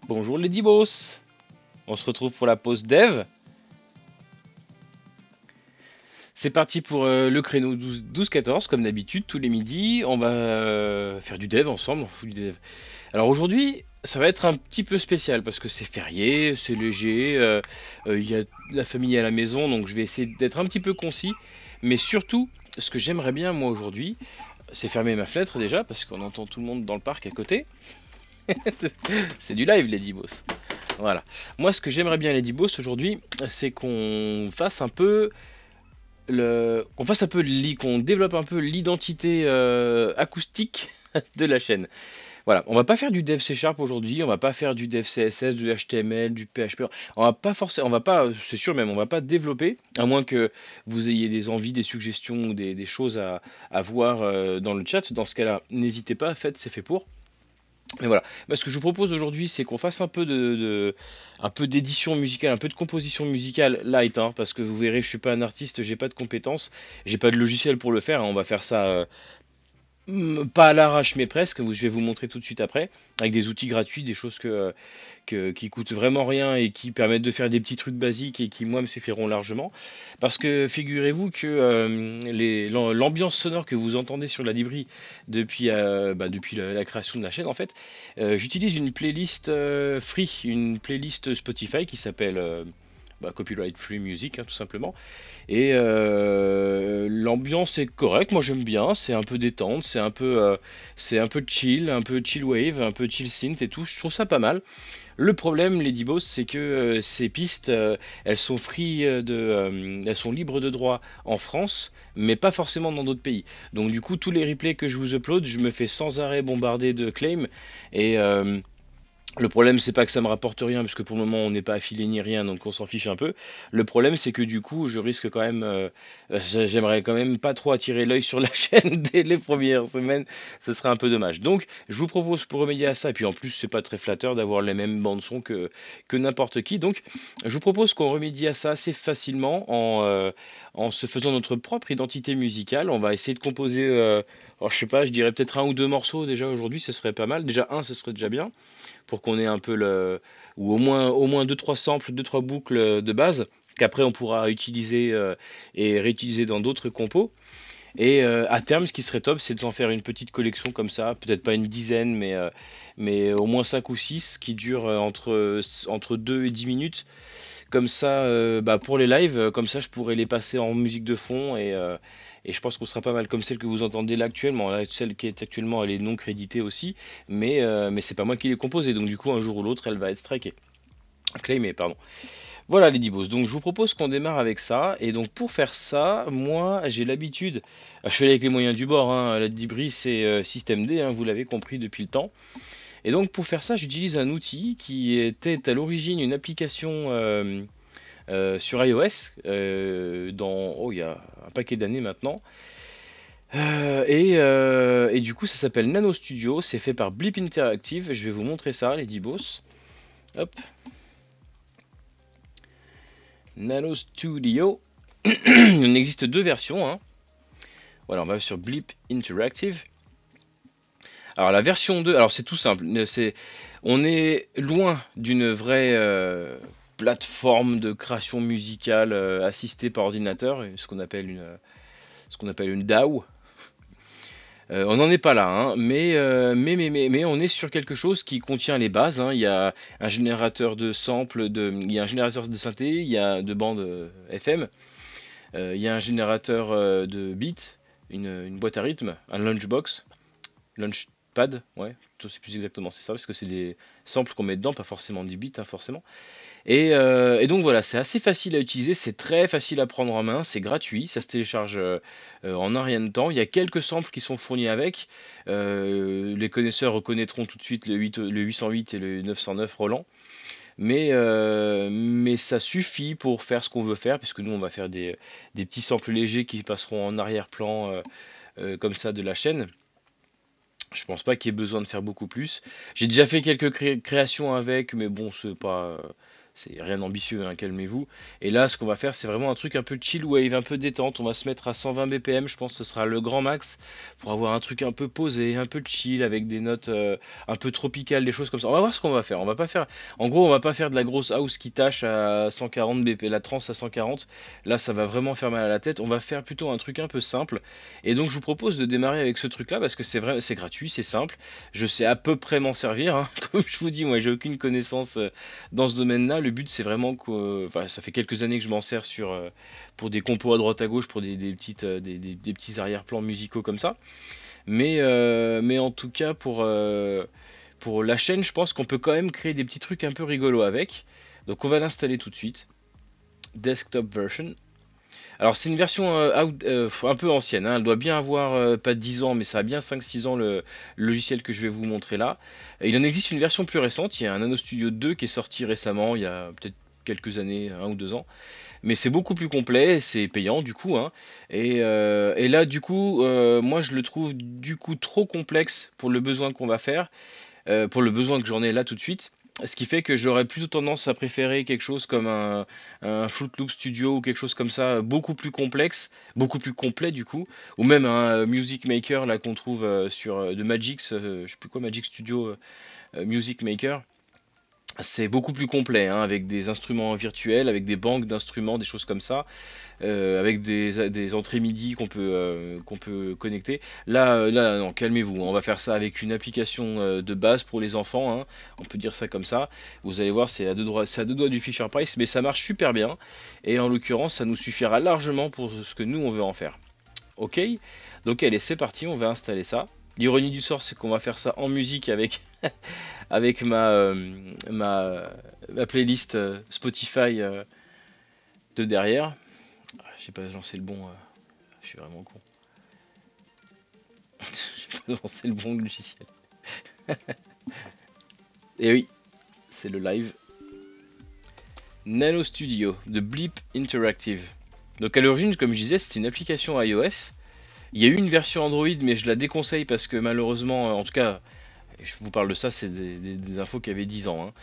Bonjour les Dibos. On se retrouve pour la pause dev. C'est parti pour le créneau 12-14 comme d'habitude tous les midis. On va faire du dev ensemble. On fout du dev. Alors aujourd'hui, ça va être un petit peu spécial parce que c'est férié, c'est léger. Il y a la famille à la maison, donc je vais essayer d'être un petit peu concis. Mais surtout, ce que j'aimerais bien moi aujourd'hui, c'est fermer ma fenêtre déjà parce qu'on entend tout le monde dans le parc à côté. C'est du live les Dibos. Voilà. Moi, ce que j'aimerais bien, Lady Boss, aujourd'hui, c'est qu'on fasse un peu, qu'on développe un peu l'identité acoustique de la chaîne. Voilà. On va pas faire du dev C Sharp aujourd'hui, on va pas faire du dev CSS, du HTML, du PHP. On va pas forcer, on va pas, c'est sûr même, on va pas développer, à moins que vous ayez des envies, des suggestions ou des choses à voir dans le chat. Dans ce cas-là, n'hésitez pas, faites, c'est fait pour. Mais voilà. Bah, ce que je vous propose aujourd'hui, c'est qu'on fasse un peu d'édition musicale, un peu de composition musicale light, hein, parce que vous verrez, je suis pas un artiste, j'ai pas de compétences, j'ai pas de logiciel pour le faire, hein. On va faire ça pas à l'arrache, mais presque. Je vais vous montrer tout de suite après, avec des outils gratuits, des choses qui coûtent vraiment rien et qui permettent de faire des petits trucs basiques et qui, moi, me suffiront largement. Parce que figurez-vous que l'ambiance sonore que vous entendez sur la librairie depuis la création de la chaîne, en fait, j'utilise une playlist free, une playlist Spotify qui s'appelle Copyright Free Music, hein, tout simplement. Et l'ambiance est correcte, moi j'aime bien, c'est un peu détente, c'est un peu chill wave, un peu chill synth et tout, je trouve ça pas mal. Le problème, Lady Boss, c'est que ces pistes, elles sont elles sont libres de droit en France, mais pas forcément dans d'autres pays. Donc du coup, tous les replays que je vous upload, je me fais sans arrêt bombarder de claims et le problème, c'est pas que ça me rapporte rien, parce que pour le moment, on n'est pas affilié ni rien, donc on s'en fiche un peu. Le problème, c'est que du coup, je risque quand même, j'aimerais quand même pas trop attirer l'œil sur la chaîne dès les premières semaines. Ce serait un peu dommage. Donc, je vous propose pour remédier à ça, et puis en plus, c'est pas très flatteur d'avoir les mêmes bandes son que n'importe qui. Donc, je vous propose qu'on remédie à ça assez facilement en se faisant notre propre identité musicale. On va essayer de composer, alors je sais pas, je dirais peut-être un ou deux morceaux déjà aujourd'hui, ce serait pas mal. Déjà un, ce serait déjà bien pour qu'on ait un peu ou au moins deux trois samples, deux trois boucles de base qu'après on pourra utiliser et réutiliser dans d'autres compos. Et à terme, ce qui serait top, c'est de s'en faire une petite collection comme ça, peut-être pas une dizaine, mais au moins 5 ou 6 qui durent entre 2 et 10 minutes. Comme ça, pour les lives, comme ça, je pourrais les passer en musique de fond et je pense qu'on sera pas mal comme celle que vous entendez là actuellement. Là, celle qui est actuellement, elle est non créditée aussi, mais c'est pas moi qui l'ai composée, donc du coup, un jour ou l'autre, elle va être strikée. Claimée, pardon. Voilà les Dibos. Donc je vous propose qu'on démarre avec ça. Et donc pour faire ça, moi j'ai l'habitude, je fais avec les moyens du bord, hein, la Dibri c'est système D, hein, vous l'avez compris depuis le temps. Et donc pour faire ça, j'utilise un outil qui était à l'origine une application sur iOS il y a un paquet d'années maintenant. Et du coup, ça s'appelle Nano Studio. C'est fait par Blip Interactive. Je vais vous montrer ça, les Dibos. Hop, Nano Studio. Il existe deux versions, hein. Voilà, on va sur Blip Interactive. Alors la version 2, alors c'est tout simple. On est loin d'une vraie plateforme de création musicale assistée par ordinateur, ce qu'on appelle une DAW. On n'en est pas là, hein, mais on est sur quelque chose qui contient les bases, hein. Il y a un générateur de samples, il y a un générateur de synthé, il y a de bandes FM, il y a un générateur de beats, une boîte à rythme, un lunchbox, Launchpad, ouais, c'est plus exactement c'est ça, parce que c'est des samples qu'on met dedans, pas forcément des beats, hein, forcément. Et donc voilà, c'est assez facile à utiliser, c'est très facile à prendre en main, c'est gratuit, ça se télécharge en un rien de temps. Il y a quelques samples qui sont fournis avec. Les connaisseurs reconnaîtront tout de suite le 808 et le 909 Roland. Mais ça suffit pour faire ce qu'on veut faire, puisque nous on va faire des petits samples légers qui passeront en arrière-plan comme ça de la chaîne. Je pense pas qu'il y ait besoin de faire beaucoup plus. J'ai déjà fait quelques créations avec, mais bon, C'est rien d'ambitieux, hein, calmez-vous. Et là, ce qu'on va faire, c'est vraiment un truc un peu chill wave, un peu détente. On va se mettre à 120 BPM, je pense que ce sera le grand max pour avoir un truc un peu posé, un peu chill, avec des notes un peu tropicales, des choses comme ça. On va voir ce qu'on va faire. On va pas faire, en gros, on va pas faire de la grosse house qui tâche à 140 BPM, la trance à 140. Là, ça va vraiment faire mal à la tête. On va faire plutôt un truc un peu simple. Et donc, je vous propose de démarrer avec ce truc-là parce que c'est vrai, c'est gratuit, c'est simple. Je sais à peu près m'en servir, hein. Comme je vous dis, moi, j'ai aucune connaissance dans ce domaine-là. Le but, c'est vraiment que, enfin, ça fait quelques années que je m'en sers pour des compos à droite à gauche, pour des petites, des petits arrière-plans musicaux comme ça. Mais en tout cas, pour la chaîne, je pense qu'on peut quand même créer des petits trucs un peu rigolos avec. Donc, on va l'installer tout de suite. Desktop version. Alors c'est une version un peu ancienne, hein. Elle doit bien avoir pas 10 ans, mais ça a bien 5-6 ans le logiciel que je vais vous montrer là. Il en existe une version plus récente, il y a un Nano Studio 2 qui est sorti récemment, il y a peut-être quelques années, 1 ou 2 ans. Mais c'est beaucoup plus complet, c'est payant du coup, hein. Et là du coup, moi je le trouve du coup trop complexe pour le besoin qu'on va faire pour le besoin que j'en ai là tout de suite. Ce qui fait que j'aurais plutôt tendance à préférer quelque chose comme un Fruit Loop Studio ou quelque chose comme ça, beaucoup plus complexe, beaucoup plus complet du coup, ou même un Music Maker là qu'on trouve sur de Magix, je sais plus quoi, Magic Studio Music Maker. C'est beaucoup plus complet, hein, avec des instruments virtuels, avec des banques d'instruments, des choses comme ça, avec des entrées MIDI qu'on peut connecter. Là, non, calmez-vous, on va faire ça avec une application de base pour les enfants, hein, on peut dire ça comme ça. Vous allez voir, c'est à deux doigts du Fisher Price, mais ça marche super bien. Et en l'occurrence, ça nous suffira largement pour ce que nous on veut en faire. Ok? Donc allez, c'est parti, on va installer ça. L'ironie du sort, c'est qu'on va faire ça en musique avec avec ma playlist Spotify de derrière. Ah, j'ai pas lancé le bon. Je suis vraiment con. J'ai pas lancé le bon logiciel. Et oui, c'est le live. Nano Studio de Bleep Interactive. Donc à l'origine, comme je disais, c'est une application iOS. Il y a eu une version Android, mais je la déconseille parce que malheureusement, en tout cas, je vous parle de ça, c'est des infos qui avaient 10 ans, hein.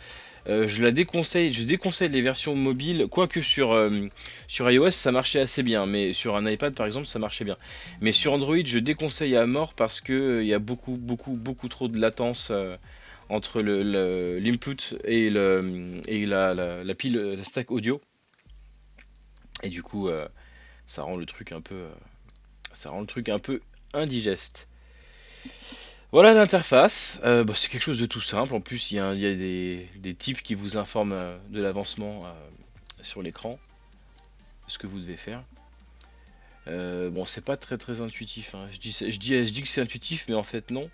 Je la déconseille, je déconseille les versions mobiles, quoique sur iOS ça marchait assez bien, mais sur un iPad par exemple ça marchait bien. Mais sur Android je déconseille à mort parce que il y a beaucoup trop de latence entre l'input et la pile, la stack audio. Et du coup ça rend le truc un peu, ça rend le truc un peu indigeste. Voilà l'interface. Bah, c'est quelque chose de tout simple. En plus, il y a des types qui vous informent de l'avancement sur l'écran, ce que vous devez faire. Bon, c'est pas très intuitif, hein. Je dis que c'est intuitif, mais en fait non.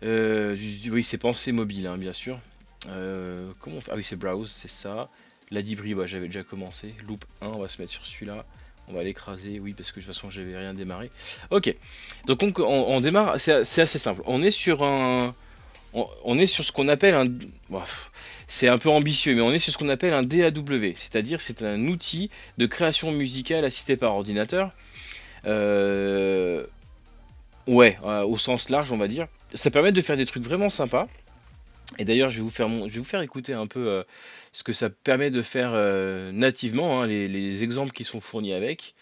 Oui, c'est pensée mobile, hein, bien sûr. Comment on fait? Ah oui, c'est browse, c'est ça. La debris, bah, j'avais déjà commencé. Loop 1, on va se mettre sur celui-là. On va l'écraser, oui, parce que de toute façon, j'avais rien démarré. Ok, donc on démarre, c'est assez simple. On est sur ce qu'on appelle un. Bon, c'est un peu ambitieux, mais on est sur ce qu'on appelle un DAW, c'est-à-dire c'est un outil de création musicale assisté par ordinateur. Euh, ouais, au sens large, on va dire. Ça permet de faire des trucs vraiment sympas. Et d'ailleurs, je vais vous faire écouter un peu ce que ça permet de faire nativement, hein, les exemples qui sont fournis avec.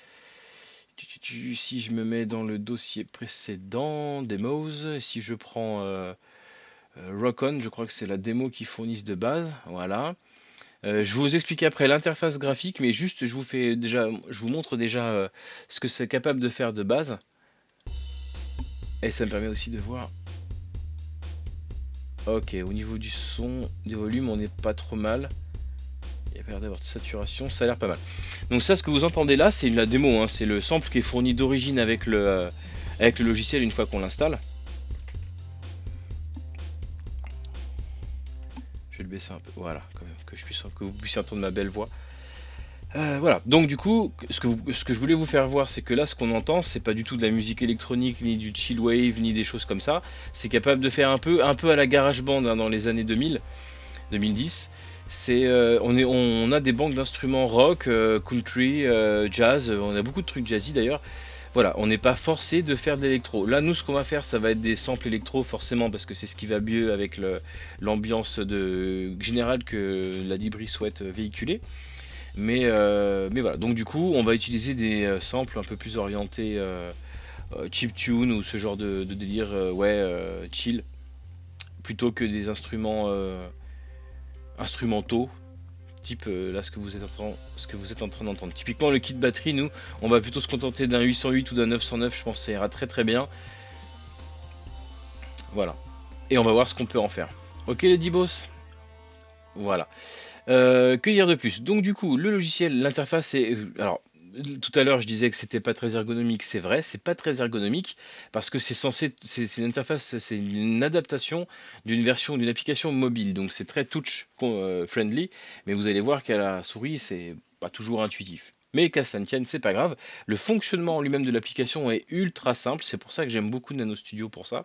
Si je me mets dans le dossier précédent, Demos, si je prends Rock On, je crois que c'est la démo qu'ils fournissent de base, voilà. Je vais vous expliquer après l'interface graphique, mais juste je vous montre déjà ce que c'est capable de faire de base. Et ça me permet aussi de voir. Ok, au niveau du son, du volume, on n'est pas trop mal. Il y a pas l'air d'avoir de saturation, ça a l'air pas mal. Donc ça, ce que vous entendez là, c'est la démo, hein, c'est le sample qui est fourni d'origine avec le logiciel une fois qu'on l'installe. Je vais le baisser un peu, voilà, quand même, que vous puissiez entendre ma belle voix. Voilà, donc du coup, ce que je voulais vous faire voir, c'est que là, ce qu'on entend, c'est pas du tout de la musique électronique, ni du chill wave, ni des choses comme ça. C'est capable de faire un peu à la GarageBand, hein, dans les années 2000, 2010. On a des banques d'instruments rock, country, jazz, on a beaucoup de trucs jazzy d'ailleurs. voilà, on n'est pas forcé de faire de l'électro. Là, nous, ce qu'on va faire, ça va être des samples électro, forcément, parce que c'est ce qui va mieux avec l'ambiance générale que la Libri souhaite véhiculer. Mais voilà, donc du coup, on va utiliser des samples un peu plus orientés chiptune ou ce genre de délire, chill, plutôt que des instruments instrumentaux, type là ce que vous êtes en train d'entendre. Typiquement, le kit batterie, nous, on va plutôt se contenter d'un 808 ou d'un 909, je pense que ça ira très très bien. Voilà. Et on va voir ce qu'on peut en faire. Ok les D-Boss. Voilà. Que dire de plus? Donc du coup, le logiciel, l'interface est... Alors, tout à l'heure je disais que c'était pas très ergonomique, c'est vrai, c'est pas très ergonomique parce que c'est censé, c'est une interface, c'est une adaptation d'une version d'une application mobile, donc c'est très touch friendly, mais vous allez voir qu'à la souris c'est pas toujours intuitif. Mais qu'à ça ne tienne, c'est pas grave. Le fonctionnement en lui-même de l'application est ultra simple, c'est pour ça que j'aime beaucoup Nano Studio pour ça.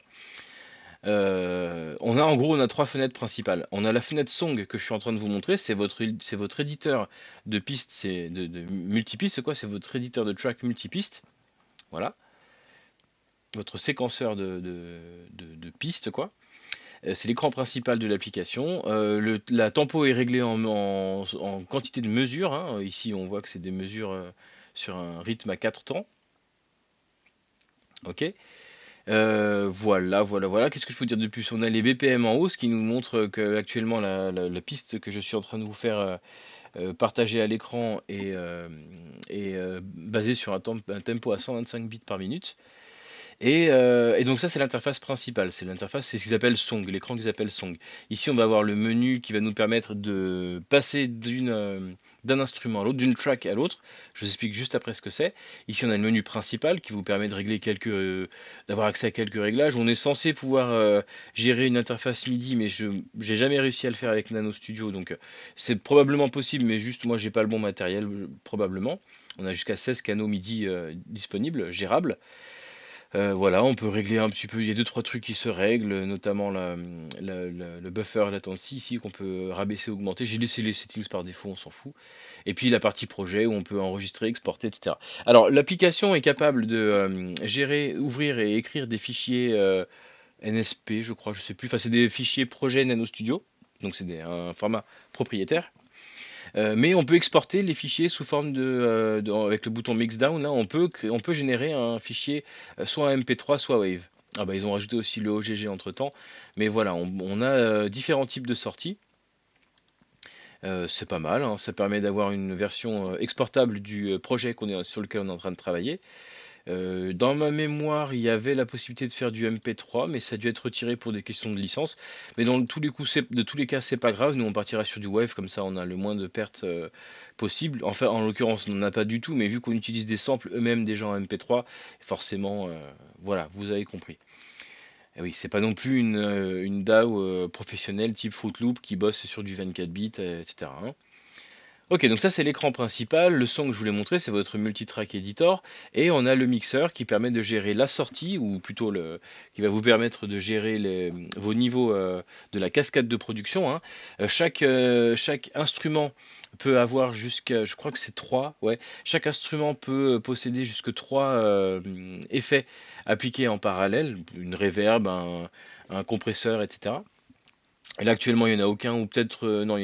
En gros, on a trois fenêtres principales. On a la fenêtre Song que je suis en train de vous montrer, c'est votre éditeur de pistes, c'est de multipiste, c'est quoi? C'est votre éditeur de track multipiste, voilà, votre séquenceur de pistes, quoi. C'est l'écran principal de l'application. La tempo est réglée en quantité de mesures, hein. Ici, on voit que c'est des mesures sur un rythme à 4 temps. Ok. Voilà. Qu'est-ce que je peux dire de plus? On a les BPM en haut, ce qui nous montre que actuellement la piste que je suis en train de vous faire partager à l'écran est basée sur un tempo à 125 bits par minute. Et donc ça c'est l'interface principale, c'est ce qu'ils appellent Song, l'écran qu'ils appellent Song. Ici on va avoir le menu qui va nous permettre de passer d'un instrument à l'autre, d'une track à l'autre. Je vous explique juste après ce que c'est. Ici on a le menu principal qui vous permet de régler d'avoir accès à quelques réglages. On est censé pouvoir gérer une interface MIDI, mais je j'ai jamais réussi à le faire avec Nano Studio, donc c'est probablement possible, mais juste moi j'ai pas le bon matériel probablement. On a jusqu'à 16 canaux MIDI disponibles, gérables. Voilà, on peut régler un petit peu, il y a deux trois trucs qui se règlent, notamment le buffer latency ici qu'on peut rabaisser, augmenter. J'ai laissé les settings par défaut, on s'en fout. Et puis la partie projet où on peut enregistrer, exporter, etc. Alors l'application est capable de gérer, ouvrir et écrire des fichiers NSP, je crois, je sais plus. Enfin, c'est des fichiers projet Nano Studio, donc c'est un format propriétaire. Mais on peut exporter les fichiers sous forme avec le bouton Mixdown, là, on peut générer un fichier soit MP3, soit Wave. Ah bah ils ont rajouté aussi le OGG entre temps, mais voilà, on a différents types de sorties. C'est pas mal, hein, ça permet d'avoir une version exportable du projet sur lequel on est en train de travailler. Dans ma mémoire, il y avait la possibilité de faire du MP3, mais ça a dû être retiré pour des questions de licence. Mais dans tous les coups, de tous les cas, c'est pas grave. Nous, on partira sur du Wave, comme ça, on a le moins de pertes possible. Enfin, en l'occurrence, on n'en a pas du tout, mais vu qu'on utilise des samples eux-mêmes déjà en MP3, forcément, voilà, vous avez compris. Et oui, c'est pas non plus une DAW professionnelle type Fruit Loop qui bosse sur du 24 bits, etc. Ok, donc ça c'est l'écran principal. Le son que je voulais montrer, c'est votre multitrack editor. Et on a le mixeur qui permet de gérer la sortie, ou plutôt qui va vous permettre de gérer vos niveaux de la cascade de production, hein. Chaque instrument peut avoir jusqu'à, je crois que c'est 3, ouais. Chaque instrument peut posséder jusque 3 effets appliqués en parallèle, une reverb, un compresseur, etc. Et là actuellement il n'y en a aucun, ou peut-être non, ouais,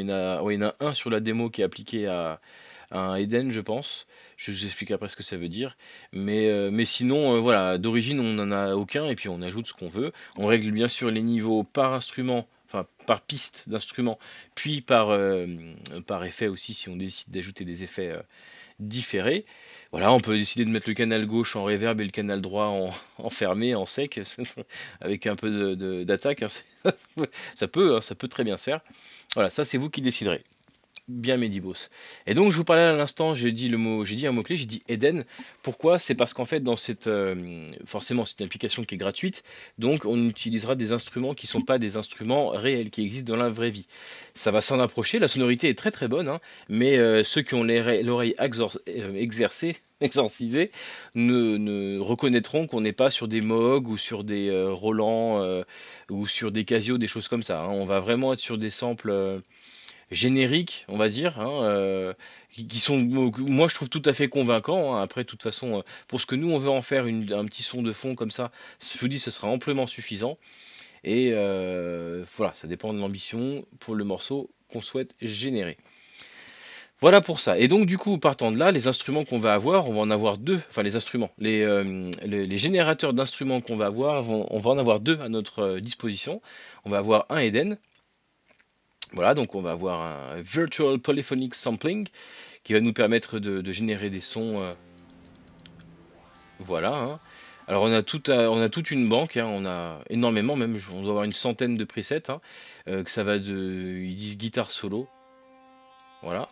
il y en a un sur la démo qui est appliqué à un Eden, je pense. Je vous explique après ce que ça veut dire. Mais sinon, voilà, d'origine on n'en a aucun, et puis on ajoute ce qu'on veut. On règle bien sûr les niveaux par instrument, enfin par piste d'instrument, puis par effet aussi si on décide d'ajouter des effets différés. Voilà, on peut décider de mettre le canal gauche en reverb et le canal droit en fermé, en sec, avec un peu d'attaque, hein. Ça peut très bien se faire. Voilà, ça c'est vous qui déciderez. Bien Medibos. Et donc je vous parlais à l'instant, j'ai dit un mot-clé, j'ai dit Eden. Pourquoi? C'est parce qu'en fait dans forcément c'est une application qui est gratuite, donc on utilisera des instruments qui ne sont pas des instruments réels, qui existent dans la vraie vie. Ça va s'en approcher, la sonorité est très très bonne, hein, mais ceux qui ont l'oreille exercée, exorcisée, ne reconnaîtront qu'on n'est pas sur des Moog ou sur des Roland ou sur des Casio, des choses comme ça, hein. On va vraiment être sur des samples générique, on va dire, hein, qui sont, moi je trouve tout à fait convaincants, hein. Après, de toute façon, pour ce que nous on veut en faire, un petit son de fond comme ça, je vous dis, ce sera amplement suffisant. Et voilà, ça dépend de l'ambition pour le morceau qu'on souhaite générer. Voilà pour ça. Et donc du coup, partant de là, les instruments qu'on va avoir, on va en avoir deux. Enfin, les instruments, les générateurs d'instruments qu'on va avoir, on va en avoir deux à notre disposition. On va avoir un Eden. Voilà, donc on va avoir un Virtual Polyphonic Sampling qui va nous permettre de générer des sons. Voilà, hein. Alors on a toute une banque, hein, on a énormément, même on doit avoir une centaine de presets, hein, que ça va de, ils disent guitare solo, voilà.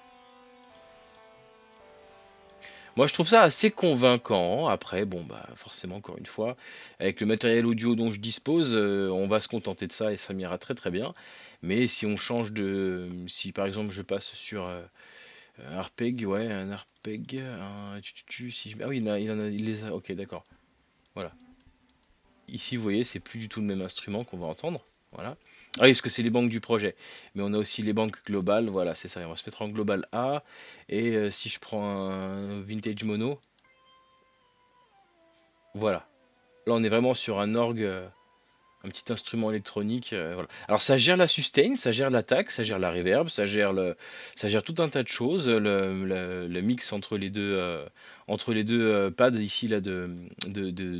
Moi je trouve ça assez convaincant. Après, bon bah forcément encore une fois, avec le matériel audio dont je dispose, on va se contenter de ça et ça m'ira très très bien. Mais si on change de, si par exemple je passe sur un arpeg, ouais, un arpeg, si ah oui, il les a, ok d'accord, voilà. Ici, vous voyez, c'est plus du tout le même instrument qu'on va entendre. Voilà. Ah oui, parce que c'est les banques du projet. Mais on a aussi les banques globales. Voilà, c'est ça. On va se mettre en global A. Et si je prends un vintage mono, voilà. Là, on est vraiment sur un orgue, un petit instrument électronique. Voilà. Alors, ça gère la sustain, ça gère l'attaque, ça gère la reverb, ça gère tout un tas de choses. Le mix entre les deux pads ici là de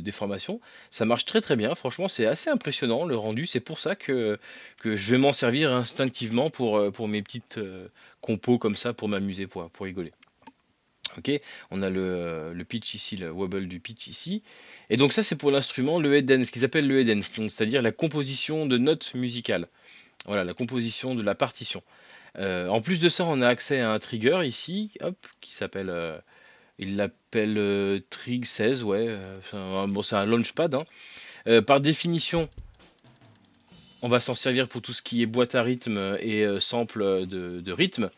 déformation, ça marche très très bien. Franchement, c'est assez impressionnant le rendu. C'est pour ça que je vais m'en servir instinctivement pour mes petites compos comme ça, pour m'amuser, pour rigoler. Ok, on a le pitch ici, le wobble du pitch ici. Et donc ça c'est pour l'instrument, le head dance, ce qu'ils appellent le head dance, donc c'est-à-dire la composition de notes musicales. Voilà, la composition de la partition. En plus de ça, on a accès à un trigger ici, hop, qui s'appelle, il l'appelle Trig 16, ouais, bon, c'est un launchpad, hein. Par définition, on va s'en servir pour tout ce qui est boîte à rythme et sample de rythme.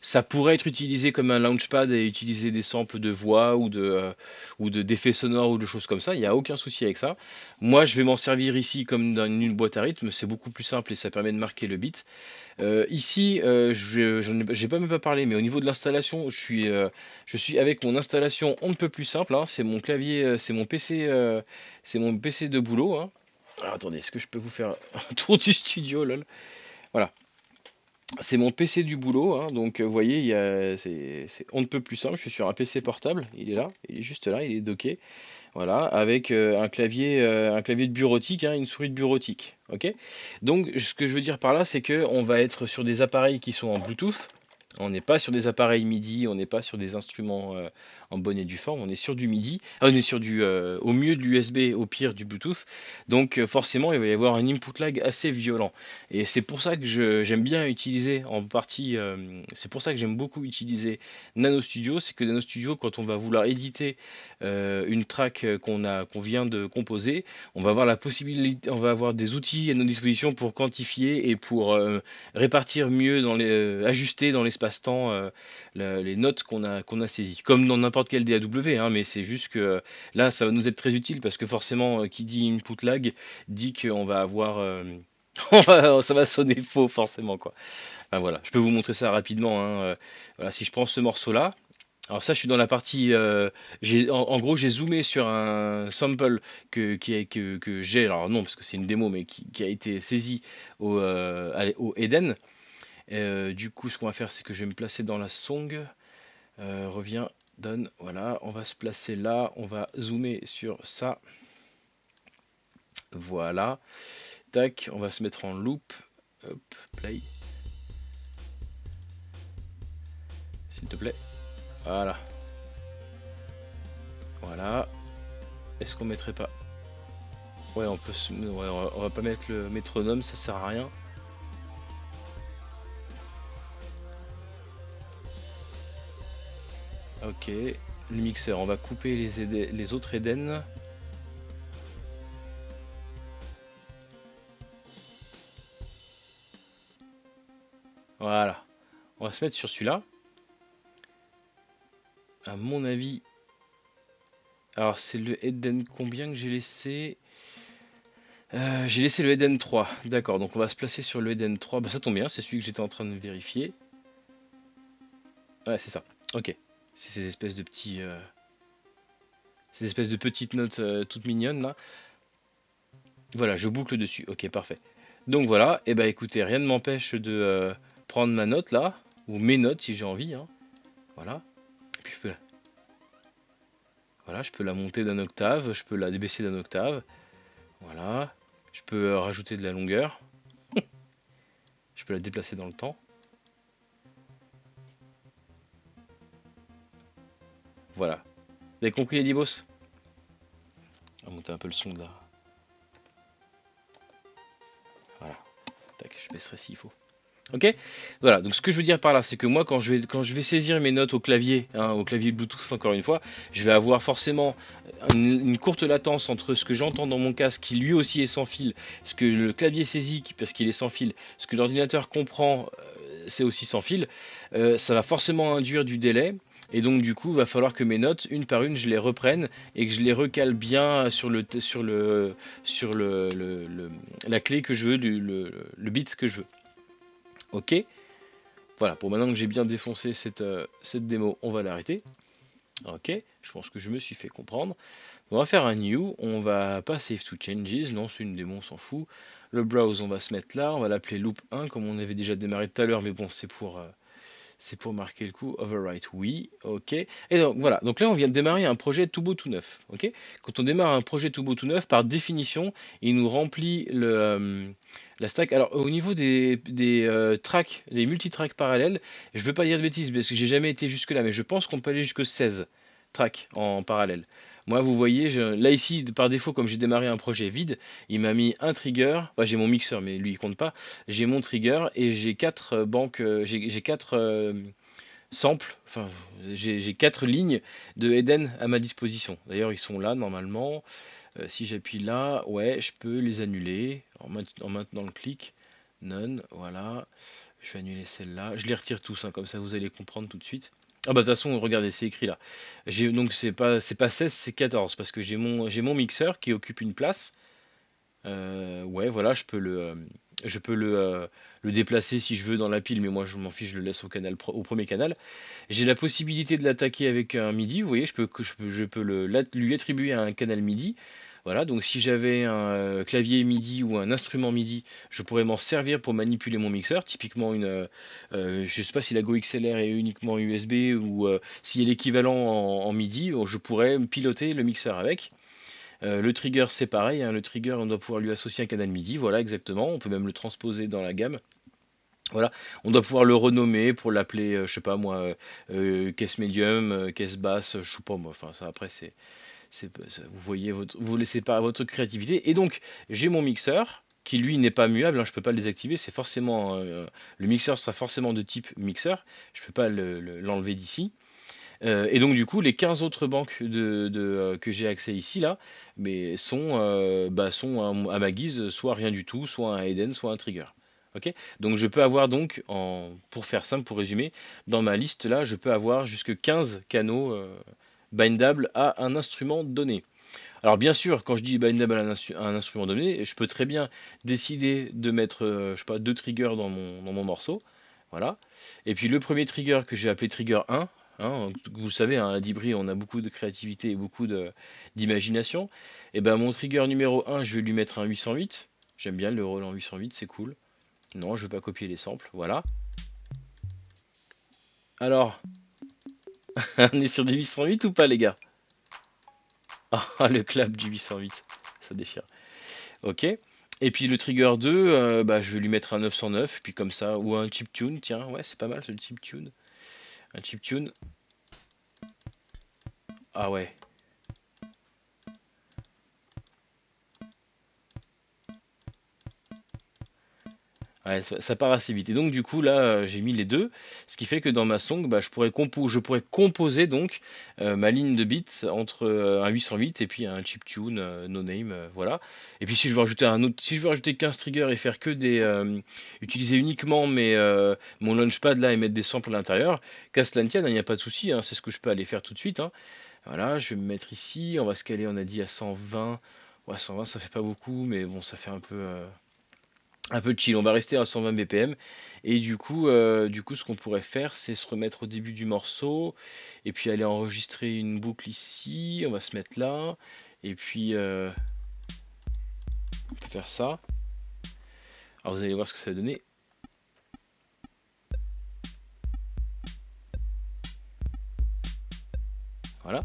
Ça pourrait être utilisé comme un launchpad et utiliser des samples de voix ou de d'effets sonores ou de choses comme ça. Il n'y a aucun souci avec ça. Moi, je vais m'en servir ici comme dans une boîte à rythme. C'est beaucoup plus simple et ça permet de marquer le beat. Ici, j'ai pas même pas parlé, mais au niveau de l'installation, je suis avec mon installation on ne peut plus simple, hein. C'est mon clavier, c'est mon PC de boulot, hein. Alors, attendez, est-ce que je peux vous faire un tour du studio, lol? Voilà. C'est mon PC du boulot, hein, donc vous voyez, on ne peut plus simple. Je suis sur un PC portable, il est là, il est juste là, il est docké, voilà, avec un clavier de bureautique, hein, une souris de bureautique, ok. Donc ce que je veux dire par là, c'est que on va être sur des appareils qui sont en Bluetooth. On n'est pas sur des appareils MIDI, on n'est pas sur des instruments en bonne et due forme, on est sur du MIDI, on est sur au mieux de l'USB, au pire du Bluetooth. Donc forcément, il va y avoir un input lag assez violent. Et c'est pour ça que j'aime bien utiliser en partie, c'est pour ça que j'aime beaucoup utiliser Nano Studio, c'est que Nano Studio, quand on va vouloir éditer une track qu'on vient de composer, on va avoir la possibilité, on va avoir des outils à nos dispositions pour quantifier et pour répartir mieux ajuster dans l'espace-temps les notes qu'on a saisies. Comme dans n'importe quel DAW, hein, mais c'est juste que là, ça va nous être très utile parce que forcément, qui dit input lag dit qu'on va avoir, ça va sonner faux forcément quoi. Enfin, voilà, je peux vous montrer ça rapidement, hein. Voilà, si je prends ce morceau-là. Alors ça, je suis dans la partie. En gros, j'ai zoomé sur un sample que j'ai. Alors non, parce que c'est une démo, mais qui a été saisi au Eden. Du coup, ce qu'on va faire, c'est que je vais me placer dans la song. Reviens, donne. Voilà, on va se placer là. On va zoomer sur ça. Voilà. Tac, on va se mettre en loop. Hop, play. S'il te plaît. Voilà. Voilà. Est-ce qu'on mettrait pas. Ouais, ouais, on va pas mettre le métronome, ça sert à rien. Ok, le mixeur, on va couper les autres Eden. Voilà, on va se mettre sur celui-là. À mon avis, alors c'est le Eden combien que j'ai laissé? J'ai laissé le Eden 3, d'accord, donc on va se placer sur le Eden 3. Bah ça tombe bien, c'est celui que j'étais en train de vérifier. Ouais, c'est ça. Ok. C'est ces espèces de petits, ces espèces de petites notes toutes mignonnes là. Voilà, je boucle dessus. Ok, parfait. Donc voilà, et bah écoutez, rien ne m'empêche de prendre ma note là, ou mes notes si j'ai envie, hein. Voilà. Et puis voilà, je peux la monter d'un octave, je peux la débaisser d'un octave. Voilà. Je peux rajouter de la longueur. Je peux la déplacer dans le temps. Voilà. Vous avez compris les dibos? On va monter un peu le son de là. Voilà. Tac, je baisserai s'il faut. Ok. Voilà, donc ce que je veux dire par là, c'est que moi, quand je vais saisir mes notes au clavier, hein, au clavier Bluetooth, encore une fois, je vais avoir forcément une courte latence entre ce que j'entends dans mon casque, qui lui aussi est sans fil, ce que le clavier saisit, parce qu'il est sans fil, ce que l'ordinateur comprend, c'est aussi sans fil. Ça va forcément induire du délai. Et donc du coup, il va falloir que mes notes, une par une, je les reprenne et que je les recale bien sur la clé que je veux, le bit que je veux. Ok. Voilà, pour maintenant que j'ai bien défoncé cette démo, on va l'arrêter. Ok, je pense que je me suis fait comprendre. On va faire un new, on va pas save to changes, non c'est une démo, on s'en fout. Le browse, on va se mettre là, on va l'appeler loop 1 comme on avait déjà démarré tout à l'heure, mais bon c'est pour marquer le coup. Overwrite, oui, ok. Et donc voilà, donc là on vient de démarrer un projet tout beau tout neuf, ok. Quand on démarre un projet tout beau tout neuf, par définition, il nous remplit la stack. Alors au niveau des tracks, des multitracks parallèles, je veux pas dire de bêtises parce que j'ai jamais été jusque là, mais je pense qu'on peut aller jusque 16 tracks en parallèle. Moi, vous voyez, là ici, par défaut, comme j'ai démarré un projet vide, il m'a mis un trigger. Enfin, j'ai mon mixeur, mais lui, il compte pas. J'ai mon trigger et j'ai quatre banques, j'ai quatre samples, enfin j'ai quatre lignes de Eden à ma disposition. D'ailleurs ils sont là normalement. Si j'appuie là, ouais, je peux les annuler en maintenant le clic. None, voilà. Je vais annuler celle-là. Je les retire tous, hein, comme ça vous allez comprendre tout de suite. Ah bah de toute façon, regardez, c'est écrit là. Donc c'est pas 16, c'est 14 parce que j'ai mon mixeur qui occupe une place. Ouais, voilà, je peux le déplacer si je veux dans la pile, mais moi je m'en fiche, je le laisse au premier canal. J'ai la possibilité de l'attaquer avec un MIDI, vous voyez, je peux lui attribuer un canal MIDI. Voilà, donc si j'avais un clavier MIDI ou un instrument MIDI, je pourrais m'en servir pour manipuler mon mixeur. Typiquement, je ne sais pas si la Go XLR est uniquement USB ou s'il y a l'équivalent en MIDI, je pourrais piloter le mixeur avec. Le trigger, c'est pareil, hein, le trigger, on doit pouvoir lui associer un canal MIDI, voilà, exactement. On peut même le transposer dans la gamme. Voilà, on doit pouvoir le renommer pour l'appeler, je sais pas moi, caisse médium, caisse basse, je sais pas moi. Enfin, ça après, vous voyez, vous laissez pas votre créativité. Et donc, j'ai mon mixeur qui lui n'est pas muable, hein, je peux pas le désactiver. Le mixeur sera forcément de type mixeur. Je peux pas l'enlever d'ici. Et donc du coup, les 15 autres banques que j'ai accès ici là, mais sont à ma guise, soit rien du tout, soit un Eden, soit un trigger. Ok. Donc je peux avoir donc, pour faire simple, pour résumer, dans ma liste là, je peux avoir jusque 15 canaux bindables à un instrument donné. Alors bien sûr, quand je dis bindable à un instrument donné, je peux très bien décider de mettre, je sais pas, deux triggers dans mon morceau. Voilà. Et puis le premier trigger que j'ai appelé trigger 1, hein, vous savez, hein, à Dibri, on a beaucoup de créativité et beaucoup d'imagination. Et ben mon trigger numéro 1, je vais lui mettre un 808. J'aime bien le rôle en 808, c'est cool. Non, je ne veux pas copier les samples, voilà. Alors, on est sur du 808 ou pas les gars? Ah, le clap du 808, ça déchire. Ok. Et puis le trigger 2, bah, je vais lui mettre un 909, puis comme ça, ou un chiptune, tiens, ouais, c'est pas mal ce chiptune. Un chiptune. Ah ouais. Ouais, ça part assez vite. Et donc du coup là, j'ai mis les deux, ce qui fait que dans ma song, bah, je pourrais composer donc ma ligne de bits entre un 808 et puis un chiptune no name, voilà. Et puis si je veux rajouter 15 triggers et faire que utiliser uniquement mon launchpad là et mettre des samples à l'intérieur, qu'à cela ne tienne, il n'y a pas de souci, hein, c'est ce que je peux aller faire tout de suite, hein. Voilà, je vais me mettre ici, on va scaler, on a dit à 120. Ouais, 120 ça fait pas beaucoup, mais bon, ça fait un peu. Un peu chill. On va rester à 120 BPM. Et du coup, ce qu'on pourrait faire, c'est se remettre au début du morceau. Et puis aller enregistrer une boucle ici. On va se mettre là. Et puis, on peut faire ça. Alors vous allez voir ce que ça va donner. Voilà.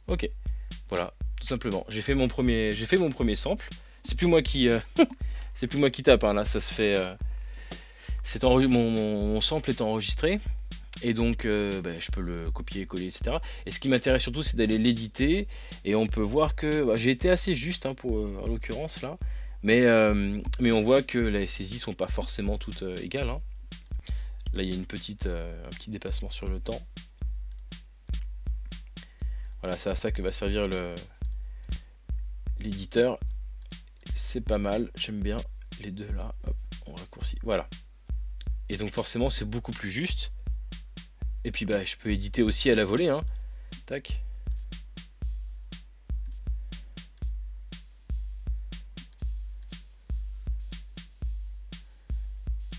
Ok. Voilà. Tout simplement. J'ai fait mon premier sample. C'est plus moi qui, c'est plus moi qui tape, hein, là. Ça se fait. Mon sample est enregistré. Et donc, bah, je peux le copier, coller, etc. Et ce qui m'intéresse surtout, c'est d'aller l'éditer. Et on peut voir que bah, j'ai été assez juste, hein, pour, en l'occurrence là. Mais on voit que les saisies sont pas forcément toutes égales, hein. Là, il y a un petit dépassement sur le temps. Voilà, c'est à ça que va servir l'éditeur. C'est pas mal, j'aime bien les deux là. Hop, on raccourcit. Voilà. Et donc forcément, c'est beaucoup plus juste. Et puis bah, je peux éditer aussi à la volée, hein. Tac.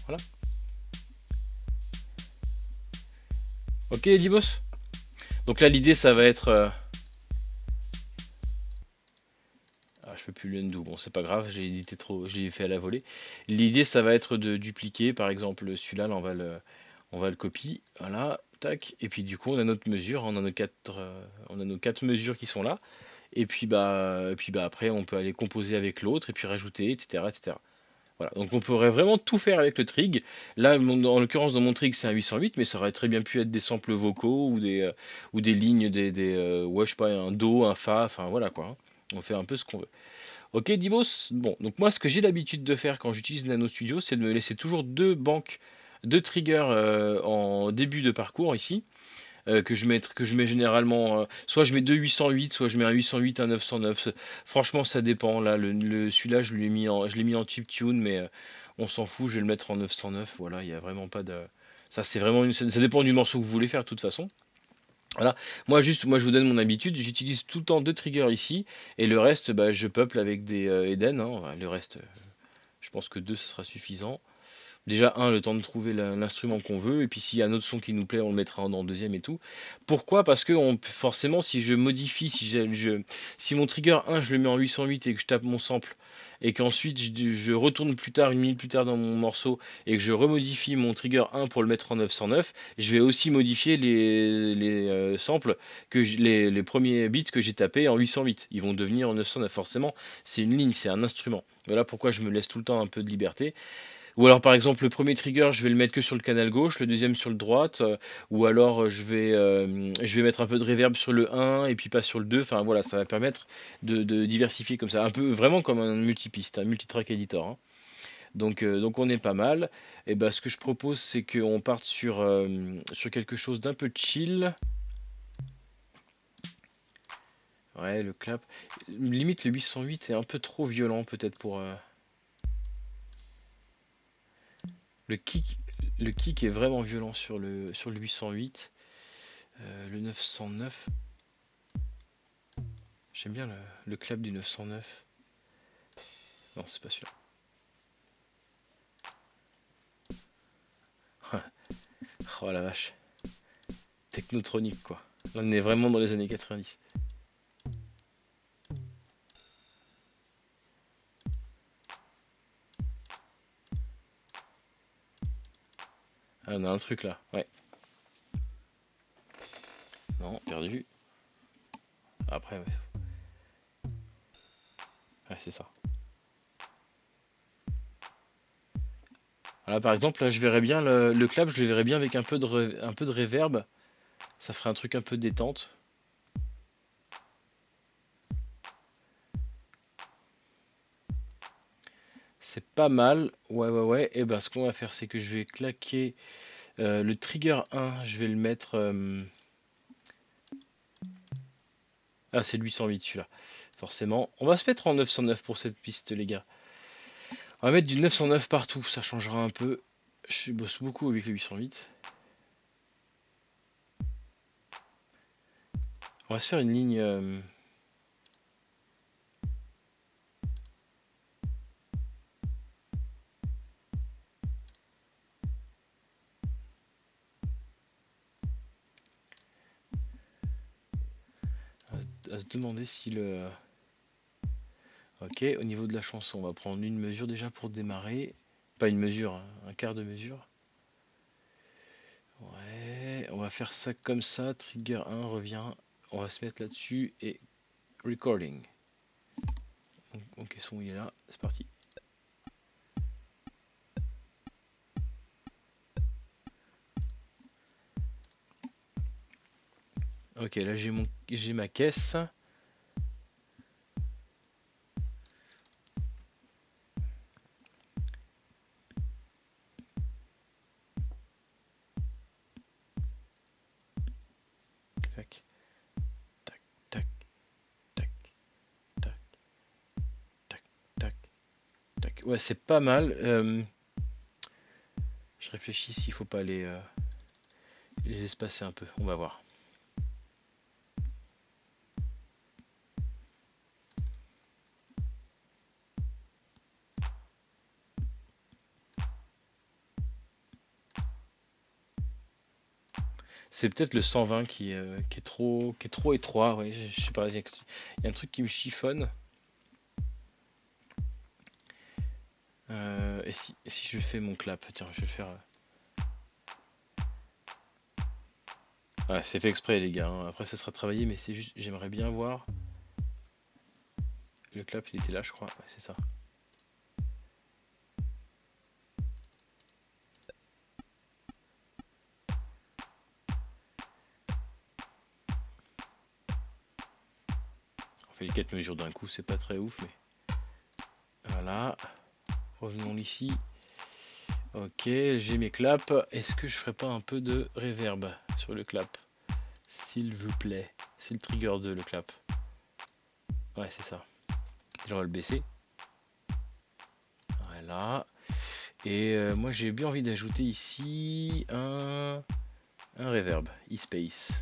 Voilà. Ok, Dibos. Donc là, l'idée, ça va être. Ah, je peux plus le undo. Bon, c'est pas grave, j'ai édité trop, j'ai fait à la volée. L'idée, ça va être de dupliquer, par exemple, celui-là, là, on va le copier. Voilà, tac. Et puis du coup, on a notre mesure, on a nos quatre mesures qui sont là. Et puis bah après, on peut aller composer avec l'autre et puis rajouter, etc., etc. Voilà. Donc on pourrait vraiment tout faire avec le trig. Là, en l'occurrence, dans mon trig, c'est un 808, mais ça aurait très bien pu être des samples vocaux ou des lignes, ouais, je sais pas, un do, un fa, enfin voilà quoi, hein. On fait un peu ce qu'on veut. Ok, Dibos. Bon, donc moi, ce que j'ai l'habitude de faire quand j'utilise Nano Studio, c'est de me laisser toujours deux banques, deux triggers en début de parcours ici, que je mets généralement, soit je mets deux 808, soit je mets un 808, un 909. Franchement, ça dépend. Là, celui-là, je l'ai mis en chiptune, mais on s'en fout. Je vais le mettre en 909. Voilà, il y a vraiment pas de. Ça, c'est vraiment ça dépend du morceau que vous voulez faire, de toute façon. Voilà. Moi, je vous donne mon habitude. J'utilise tout le temps deux triggers ici, et le reste, bah, je peuple avec des Eden, hein. Voilà, le reste, je pense que deux, ce sera suffisant. Déjà, le temps de trouver l'instrument qu'on veut, et puis s'il y a un autre son qui nous plaît, on le mettra en deuxième et tout. Pourquoi? Parce que forcément, si je modifie, si mon trigger 1, je le mets en 808 et que je tape mon sample, et qu'ensuite je retourne plus tard, une minute plus tard dans mon morceau, et que je remodifie mon trigger 1 pour le mettre en 909, je vais aussi modifier les samples, les premiers bits que j'ai tapés en 808. Ils vont devenir en 909, forcément. C'est une ligne, c'est un instrument. Voilà pourquoi je me laisse tout le temps un peu de liberté. Ou alors par exemple le premier trigger je vais le mettre que sur le canal gauche, le deuxième sur le droite, ou alors je vais mettre un peu de reverb sur le 1 et puis pas sur le 2, enfin voilà, ça va permettre de diversifier comme ça, un peu vraiment comme un multipiste, un multitrack editor, hein. Donc on est pas mal. Et ben ce que je propose c'est qu'on parte sur quelque chose d'un peu chill. Ouais, le clap. Limite le 808 est un peu trop violent peut-être pour le kick. Le kick est vraiment violent sur le 808. Le 909, j'aime bien le clap du 909. Non, c'est pas celui-là. Oh la vache. Technotronique quoi. Là, on est vraiment dans les années 90. Ah, on a un truc là. Ouais. Non, perdu. Après, ouais. Ouais, c'est ça. Voilà, par exemple, là, je verrais bien le clap, je le verrais bien avec un peu de reverb. Ça ferait un truc un peu détente. C'est pas mal. Ouais, ouais, ouais. Et ben, ce qu'on va faire, c'est que je vais claquer le trigger 1. Je vais le mettre. Ah, c'est le 808 celui-là. Forcément. On va se mettre en 909 pour cette piste, les gars. On va mettre du 909 partout, ça changera un peu. Je bosse beaucoup avec le 808. On va se faire une ligne. à se demander si le... Ok, au niveau de la chanson, on va prendre une mesure déjà pour démarrer. Pas une mesure, hein, un quart de mesure. Ouais, on va faire ça comme ça. Trigger 1 revient. On va se mettre là-dessus et recording. Ok, son il est là, c'est parti. Ok, là j'ai ma caisse. Tac, tac, tac, tac, tac, tac, tac, tac. Ouais, c'est pas mal. Je réfléchis s'il faut pas les espacer un peu. On va voir. C'est peut-être le 120 qui est trop étroit. Ouais, je sais pas. Il y a un truc qui me chiffonne. Et si je fais mon clap? Tiens, je vais le faire. Ouais, c'est fait exprès, les gars, hein. Après, ça sera travaillé, mais c'est juste, j'aimerais bien voir. Le clap, il était là, je crois. Ouais, c'est ça. On fait les 4 mesures d'un coup, c'est pas très ouf, mais voilà. Revenons ici. Ok, j'ai mes claps. Est-ce que je ferais pas un peu de reverb sur le clap? S'il vous plaît. C'est le trigger 2, le clap. Ouais, c'est ça. Et on va le baisser. Voilà. Et moi, j'ai bien envie d'ajouter ici un reverb, e-space.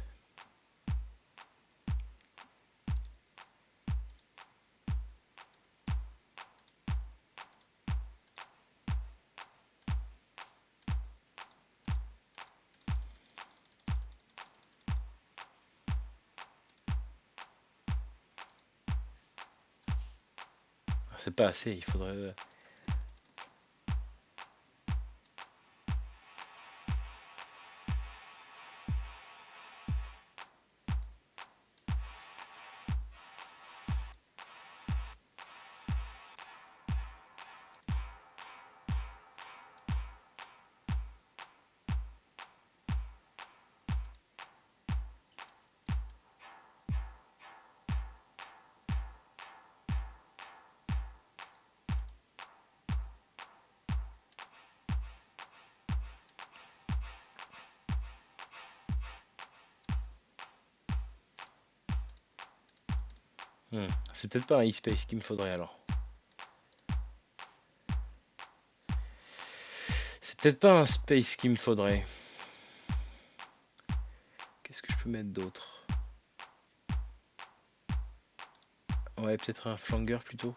C'est pas assez, il faudrait. C'est peut-être pas un e-space qu'il me faudrait alors. C'est peut-être pas un space qu'il me faudrait. Qu'est-ce que je peux mettre d'autre? Ouais, peut-être un flanger plutôt.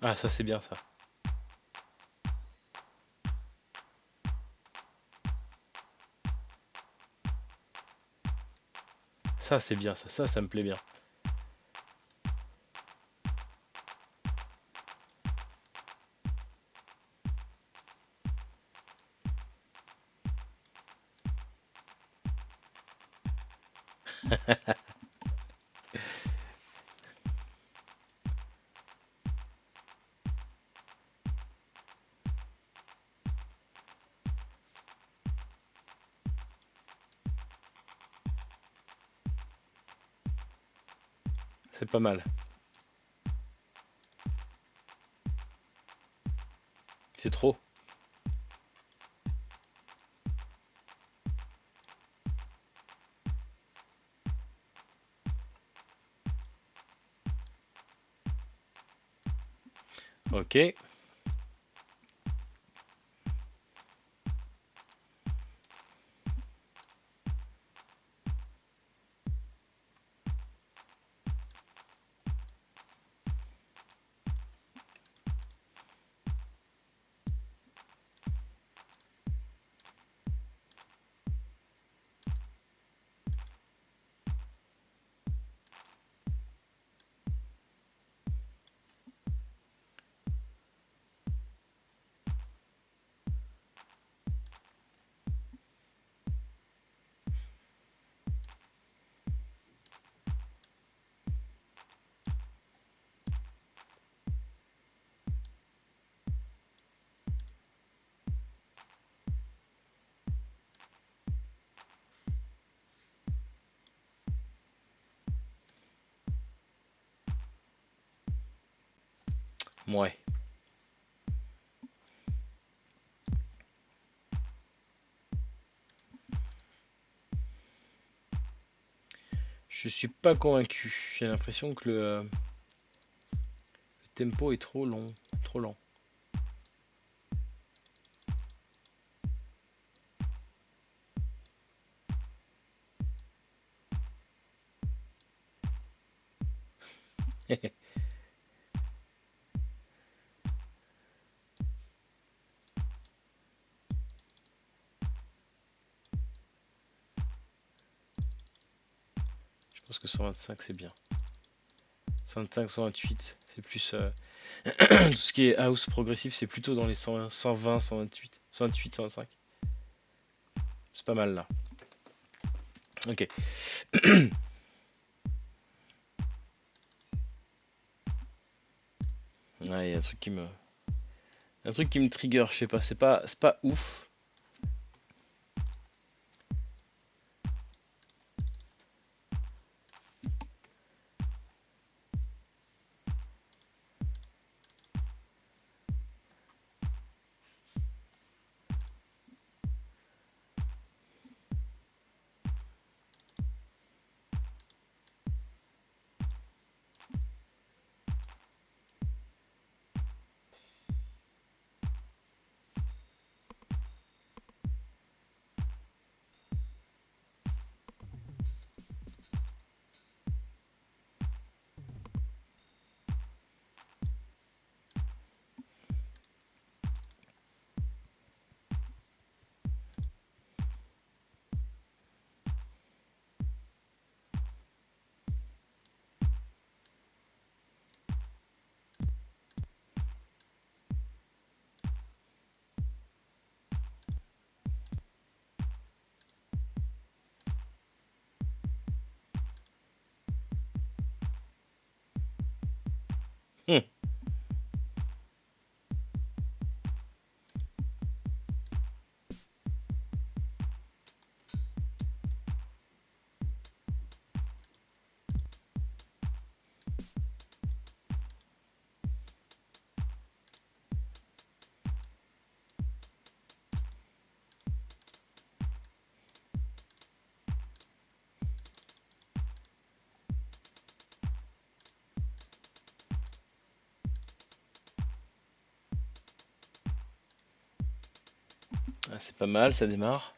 Ah, ça c'est bien ça. Ça c'est bien ça. Ça me plaît bien. C'est pas mal. C'est trop. Ok. Ouais. Je suis pas convaincu. J'ai l'impression que le tempo est trop long, trop lent. Je pense que 125 c'est bien. 125, 128, c'est plus tout ce qui est house progressif, c'est plutôt dans les 100, 120, 128, 128, 125. C'est pas mal là. Ok. Ouais, il y a un truc qui me trigger, je sais pas, c'est pas ouf. Hmm. Ah, c'est pas mal, ça démarre.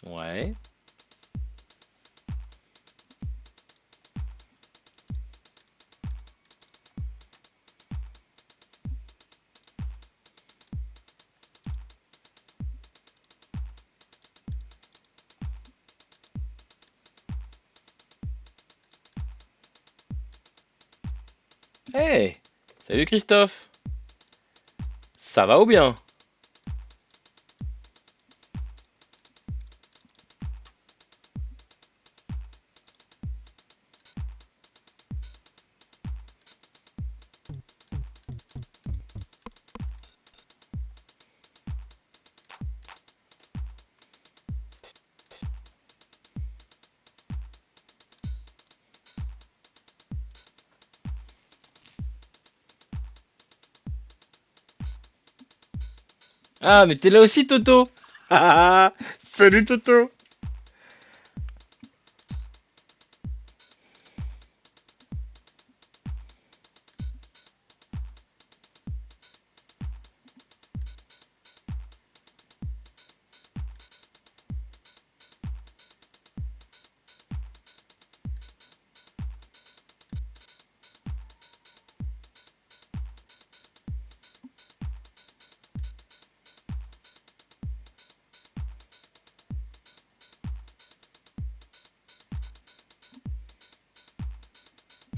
Ouais. Hey! Salut Christophe! Ça va ou bien? Ah, mais t'es là aussi, Toto! Ah, salut Toto!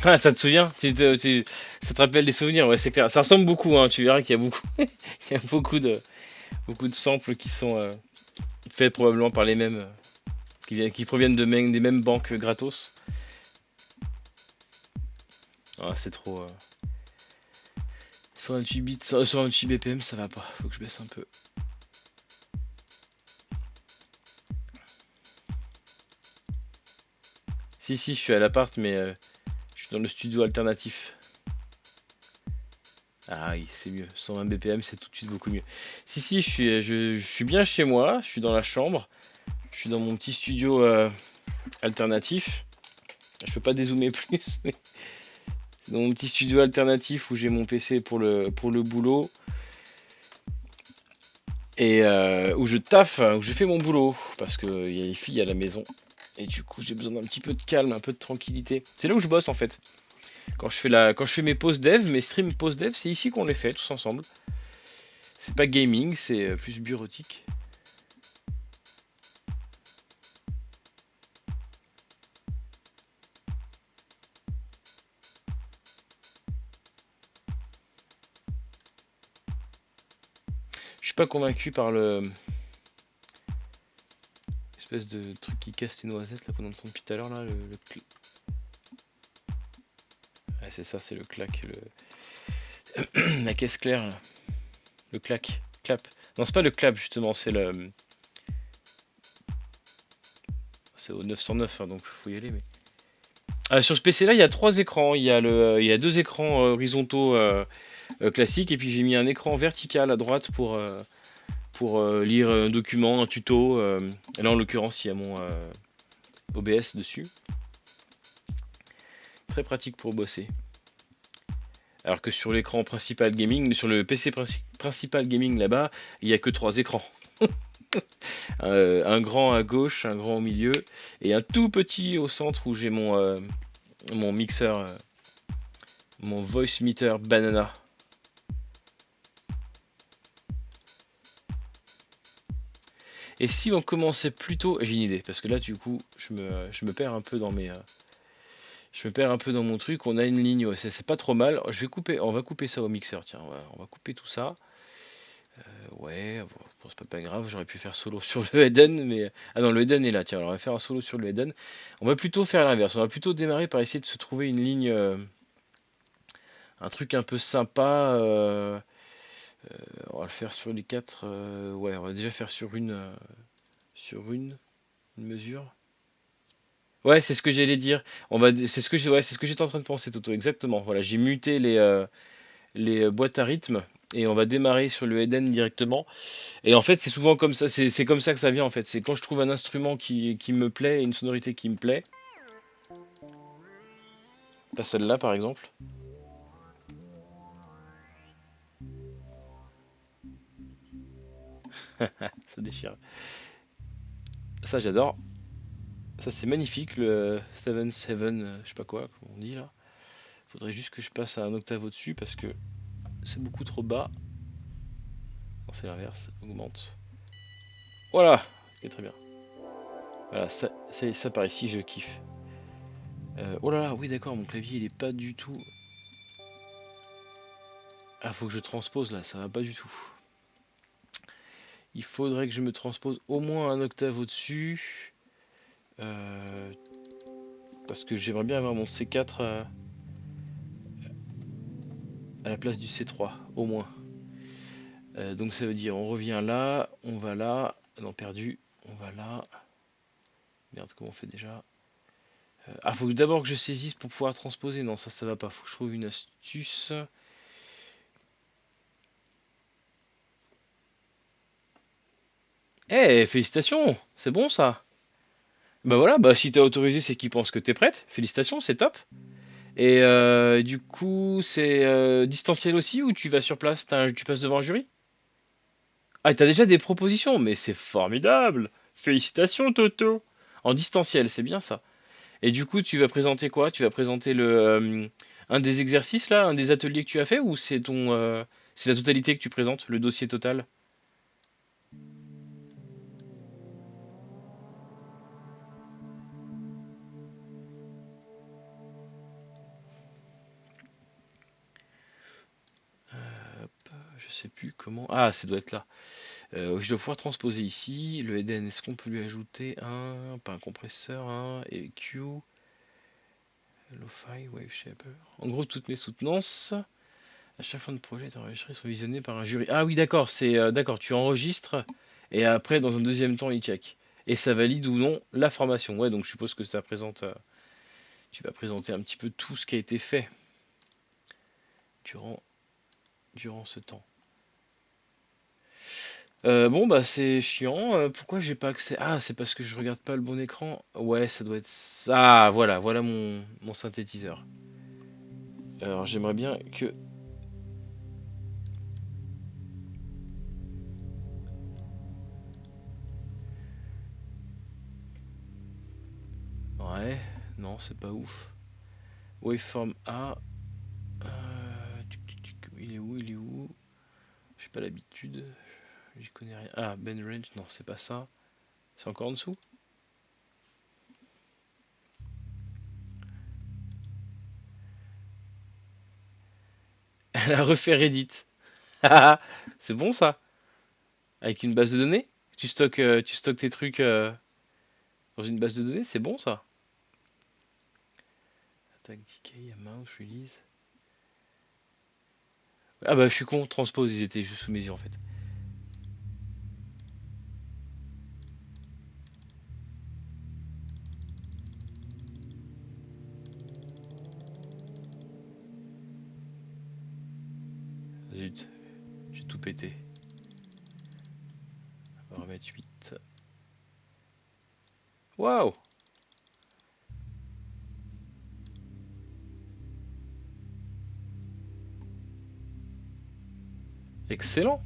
Ah, ça te souvient? Ça te rappelle des souvenirs, ouais, c'est clair. Ça ressemble beaucoup, hein, tu verras qu'il y a beaucoup, il y a beaucoup de samples qui sont faits probablement par les mêmes, qui proviennent des mêmes banques gratos. Ah, c'est trop. 128 bits, 128 BPM, ça va pas. Faut que je baisse un peu. Si, je suis à l'appart, mais je suis dans le studio alternatif. Ah oui, c'est mieux. 120 BPM, c'est tout de suite beaucoup mieux. Si, je suis bien chez moi. Je suis dans la chambre. Je suis dans mon petit studio alternatif. Je peux pas dézoomer plus, mais c'est dans mon petit studio alternatif où j'ai mon PC pour le boulot et où je taffe, où je fais mon boulot parce qu'il y a les filles à la maison. Et du coup, j'ai besoin d'un petit peu de calme, un peu de tranquillité. C'est là où je bosse en fait. Quand je fais mes pauses dev, mes streams pauses dev, c'est ici qu'on les fait tous ensemble. C'est pas gaming, c'est plus bureautique. Je suis pas convaincu par le espèce de truc qui casse les noisettes là qu'on entend depuis tout à l'heure là, ouais, c'est ça, c'est le clac, la caisse claire, là. Le clac, clap. Non, c'est pas le clap justement, c'est au 909, hein, donc faut y aller. Mais sur ce PC là, il y a trois écrans. Il y a deux écrans horizontaux classiques et puis j'ai mis un écran vertical à droite pour lire un document, un tuto. Et là en l'occurrence, il y a mon OBS dessus. Très pratique pour bosser. Alors que sur l'écran principal gaming, sur le PC principal gaming là-bas, il n'y a que trois écrans. Un grand à gauche, un grand au milieu et un tout petit au centre où j'ai mon mixeur, mon voice meter banana. Et si on commençait plutôt, j'ai une idée parce que là du coup je me perds un peu dans je me perds un peu dans mon truc. On a une ligne OSS, c'est pas trop mal. On va couper ça au mixeur. Tiens, on va couper tout ça. Ouais, bon, c'est pas grave, j'aurais pu faire solo sur le Eden, mais... Ah non, le Eden est là, tiens, alors on va faire un solo sur le Eden. On va plutôt faire l'inverse, on va plutôt démarrer par essayer de se trouver une ligne, un truc un peu sympa. On va le faire sur les quatre, ouais, on va déjà faire sur une mesure. Ouais, c'est ce que j'allais dire. Ouais, c'est ce que j'étais en train de penser, Toto, exactement. Voilà, j'ai muté les boîtes à rythme et on va démarrer sur le Eden directement. Et en fait, c'est souvent comme ça, c'est comme ça que ça vient en fait. C'est quand je trouve un instrument qui me plaît, et une sonorité qui me plaît, pas celle-là par exemple, ça déchire. Ça j'adore, ça c'est magnifique le 7-7, je sais pas quoi, comme on dit là. Faudrait juste que je passe à un octave au-dessus parce que c'est beaucoup trop bas. Non, c'est l'inverse, augmente. Voilà, ok, très bien. Voilà, ça par ici, je kiffe. Oh là là, oui d'accord, mon clavier il est pas du tout. Ah, faut que je transpose là, ça va pas du tout. Il faudrait que je me transpose au moins un octave au-dessus. Euh, Parce que j'aimerais bien avoir mon C4 à la place du C3, au moins. Donc ça veut dire on revient là, on va là, non perdu, on va là. Merde, comment on fait déjà? Ah, faut d'abord que je saisisse pour pouvoir transposer. Non, ça va pas. Faut que je trouve une astuce. Eh, félicitations, c'est bon ça. Bah voilà, bah si t'as autorisé, c'est qu'ils pensent que t'es prête. Félicitations, c'est top. Et du coup, c'est distanciel aussi ou tu vas sur place? Tu passes devant un jury? Ah, t'as déjà des propositions, mais c'est formidable! Félicitations, Toto! En distanciel, c'est bien ça. Et du coup, tu vas présenter quoi? Tu vas présenter un des exercices là, un des ateliers que tu as fait, ou c'est la totalité que tu présentes, le dossier total? sais plus comment. Ah, ça doit être là. Je dois pouvoir transposer ici. Le Eden, est-ce qu'on peut lui ajouter pas un compresseur, un EQ, Lo-Fi, Wave Shaper. En gros, toutes mes soutenances, à chaque fin de projet est enregistré, sont visionnées par un jury. Ah oui, d'accord, c'est d'accord, tu enregistres et après, dans un deuxième temps, il check. Et ça valide ou non la formation. Ouais, donc je suppose que ça présente. Tu vas présenter un petit peu tout ce qui a été fait durant, durant ce temps. Bon bah c'est chiant. Pourquoi j'ai pas accès? Ah, c'est parce que je regarde pas le bon écran. Ouais, ça doit être ça. Ah, voilà, voilà mon synthétiseur. Alors j'aimerais bien que. Ouais, non, c'est pas ouf. Waveform A. Il est où? Il est où? J'ai pas l'habitude. J'y connais rien. Ah, bend range. Non, c'est pas ça. C'est encore en dessous? Elle a refait Reddit. C'est bon ça? Avec une base de données? Tu stockes tes trucs dans une base de données? C'est bon ça? Attack decay, amount, release. Ah bah je suis con, transpose, ils étaient juste sous mes yeux en fait. Zut, j'ai tout pété. On va remettre 8. Waouh! Excellent!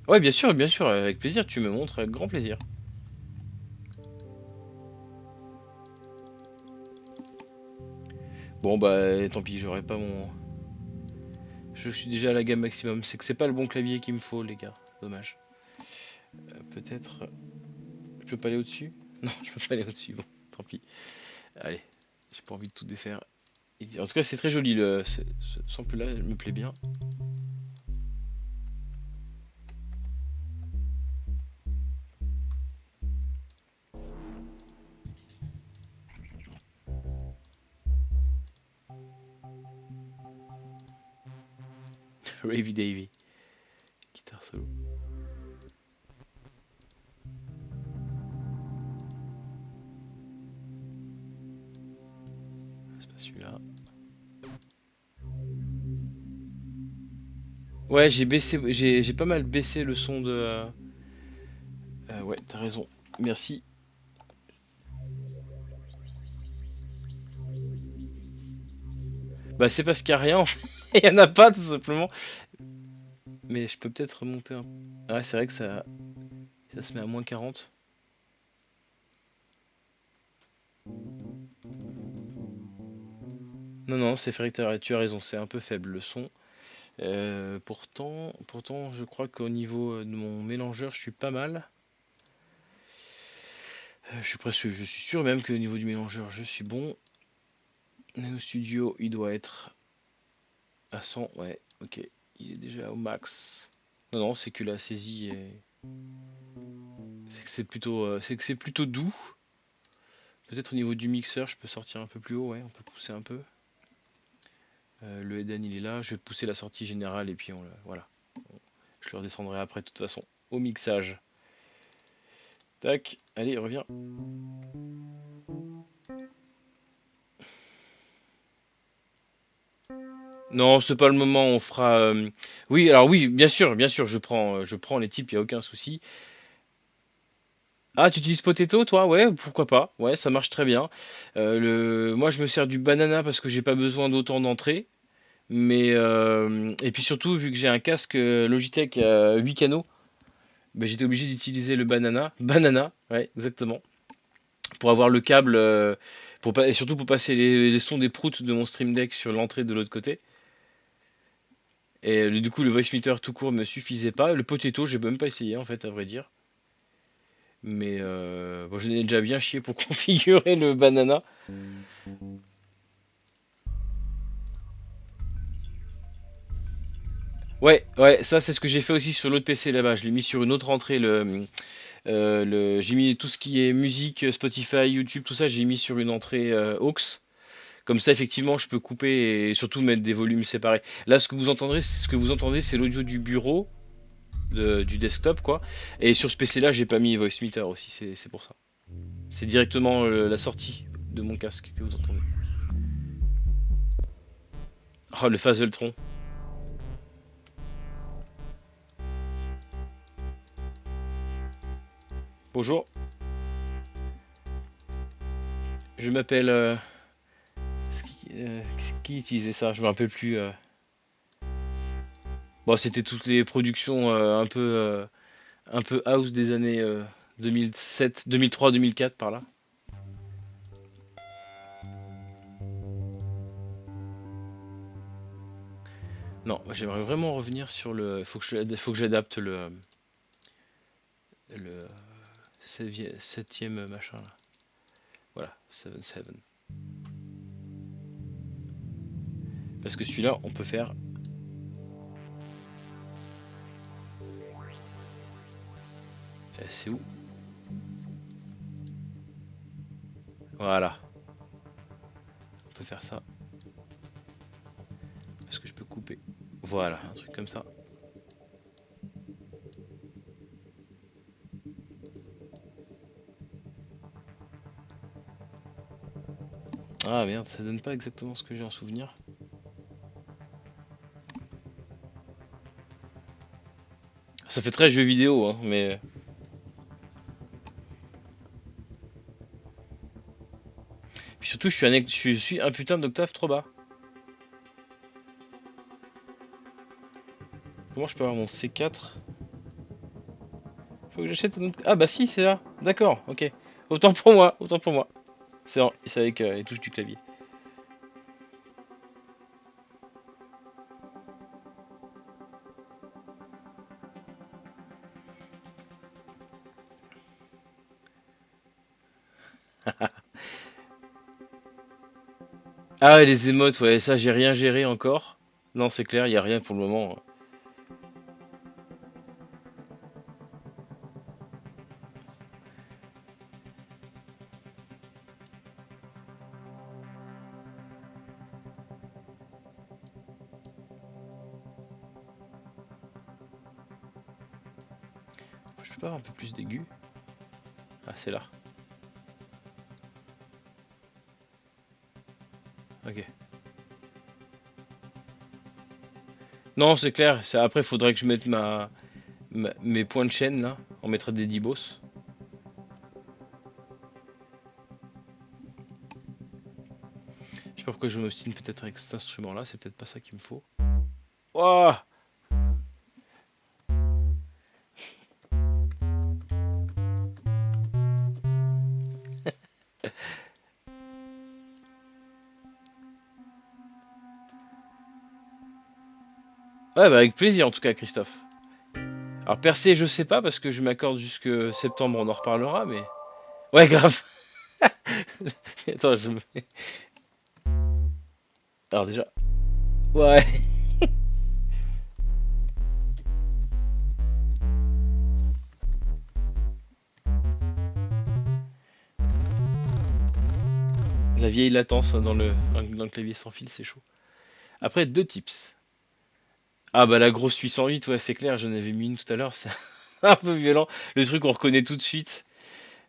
Ouais, bien sûr, avec plaisir, tu me montres avec grand plaisir. Bon bah tant pis, j'aurai pas mon. Je suis déjà à la gamme maximum. C'est que c'est pas le bon clavier qu'il me faut, les gars. Dommage. Peut-être. Je peux pas aller au-dessus? Non, je peux pas aller au-dessus. Bon, tant pis. Allez, j'ai pas envie de tout défaire. En tout cas, c'est très joli. Ce sample-là me plaît bien. Ravy Davy. Guitare solo. C'est pas celui-là. Ouais, j'ai pas mal baissé le son de. Ouais, t'as raison. Merci. Bah c'est parce qu'il y a rien. Il y en a pas tout simplement. Mais je peux peut-être remonter un. Ouais, c'est vrai que ça se met à moins 40. Non, non, c'est vrai que tu as raison. C'est un peu faible le son. Pourtant, je crois qu'au niveau de mon mélangeur, je suis pas mal. Je suis sûr même qu'au niveau du mélangeur, je suis bon. Nano Studio, il doit être à 100. Ouais, ok. Il est déjà au max. Non, non, c'est que la saisie est. C'est que c'est plutôt doux. Peut-être au niveau du mixeur, je peux sortir un peu plus haut. Ouais, on peut pousser un peu. Le Eden, il est là. Je vais pousser la sortie générale et puis voilà. Je le redescendrai après, de toute façon, au mixage. Tac, allez, reviens. Non, c'est pas le moment, on fera. Oui, alors oui, bien sûr, je prends les types, y a aucun souci. Ah, tu utilises Potato, toi? Ouais, pourquoi pas? Ouais, ça marche très bien. Moi, je me sers du banana parce que j'ai pas besoin d'autant d'entrée. Mais et puis surtout, vu que j'ai un casque Logitech à 8 canaux, ben, j'étais obligé d'utiliser le banana. Banana, ouais, exactement. Pour avoir le câble, et surtout pour passer les sons des proutes de mon Stream Deck sur l'entrée de l'autre côté. Et du coup, le voice meter tout court me suffisait pas. Le potato, j'ai même pas essayé en fait, à vrai dire. Mais bon, je n'ai déjà bien chié pour configurer le banana. Ouais, ouais, ça c'est ce que j'ai fait aussi sur l'autre PC là-bas. Je l'ai mis sur une autre entrée. J'ai mis tout ce qui est musique, Spotify, YouTube, tout ça, j'ai mis sur une entrée aux. Comme ça, effectivement, je peux couper et surtout mettre des volumes séparés. Là, ce que vous entendez, c'est l'audio du bureau, du desktop, quoi. Et sur ce PC-là, j'ai pas mis Voice Meter aussi, c'est pour ça. C'est directement la sortie de mon casque que vous entendez. Oh, le Fazeltron. Bonjour, je m'appelle. Qui utilisait ça? Je me rappelle plus. Bon, c'était toutes les productions un peu house des années 2007, 2003, 2004 par là. Non, j'aimerais vraiment revenir sur le. Faut que j'adapte le septième machin là. Voilà, 7-7. Parce que celui-là, on peut faire. C'est où? Voilà, on peut faire ça. Est-ce que je peux couper? Voilà, un truc comme ça. Ah merde, ça donne pas exactement ce que j'ai en souvenir. Ça fait très jeu vidéo, hein, mais. Puis surtout, je suis un putain d'octave trop bas. Comment je peux avoir mon C4? Faut que j'achète un autre. Ah bah si, c'est là. D'accord, ok. Autant pour moi, autant pour moi. C'est avec les touches du clavier. Ah, ouais, les émotes, ouais, ça j'ai rien géré encore. Non, c'est clair, y a rien pour le moment. Je peux pas avoir un peu plus d'aigu? Ah, c'est là. Ok. Non, c'est clair. Après, faudrait que je mette mes points de chaîne là. On mettra des dibos. Je sais pas pourquoi je m'obstine peut-être avec cet instrument là. C'est peut-être pas ça qu'il me faut. Ouah. Ouais, bah avec plaisir en tout cas, Christophe. Alors, percer, je sais pas parce que je m'accorde jusque septembre, on en reparlera, mais. Ouais, grave. Attends, Alors, déjà. Ouais. La vieille latence hein, dans le clavier sans fil, c'est chaud. Après, deux tips. Ah bah la grosse 808, ouais c'est clair, j'en avais mis une tout à l'heure, c'est un peu violent. Le truc on reconnaît tout de suite.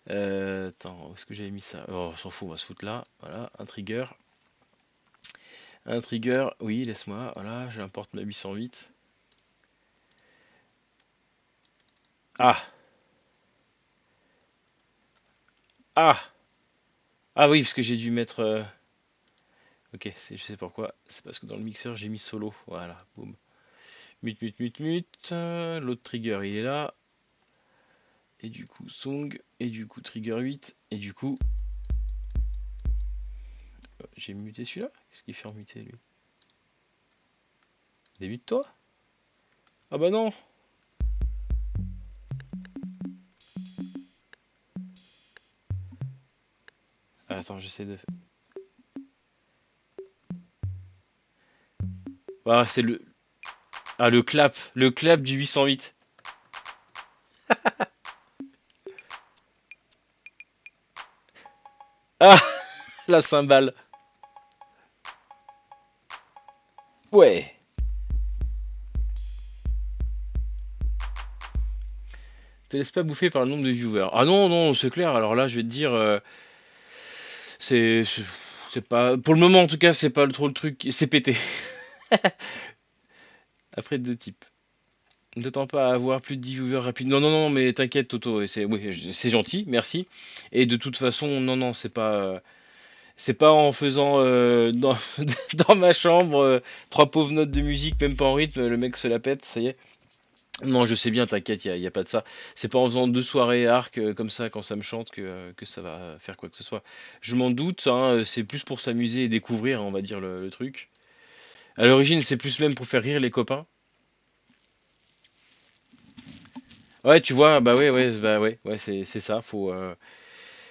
Attends, où est-ce que j'avais mis ça? Oh, on s'en fout, on va se foutre là. Voilà, un trigger. Un trigger, oui, laisse-moi. Voilà, j'importe ma 808. Ah, ah, ah oui, parce que j'ai dû mettre. Ok, je sais pourquoi. C'est parce que dans le mixeur j'ai mis solo. Voilà, boum. Mute, mute, mute, mute. L'autre trigger il est là. Et du coup, song. Et du coup, trigger 8. Et du coup, j'ai muté celui-là? Qu'est-ce qu'il fait en muter lui? Débute-toi? Ah bah non! Attends, j'essaie de. Voilà, c'est le. Ah, le clap du 808. Ah, la cymbale. Ouais. Te laisse pas bouffer par le nombre de viewers. Ah non, non, c'est clair. Alors là, je vais te dire, c'est, c'est c'est pas, pour le moment en tout cas, c'est pas trop le truc. C'est pété. Après deux types. Ne t'attends pas à avoir plus de 10 viewers rapides. Non, non, non, mais t'inquiète, Toto. C'est, oui, c'est gentil, merci. Et de toute façon, non, non, c'est pas en faisant dans ma chambre trois pauvres notes de musique, même pas en rythme, le mec se la pète, ça y est. Non, je sais bien, t'inquiète, y a pas de ça. C'est pas en faisant deux soirées arc comme ça quand ça me chante que ça va faire quoi que ce soit. Je m'en doute, hein, c'est plus pour s'amuser et découvrir, on va dire, le truc. À l'origine, c'est plus même pour faire rire les copains. Ouais, tu vois, bah ouais, ouais, c'est ça,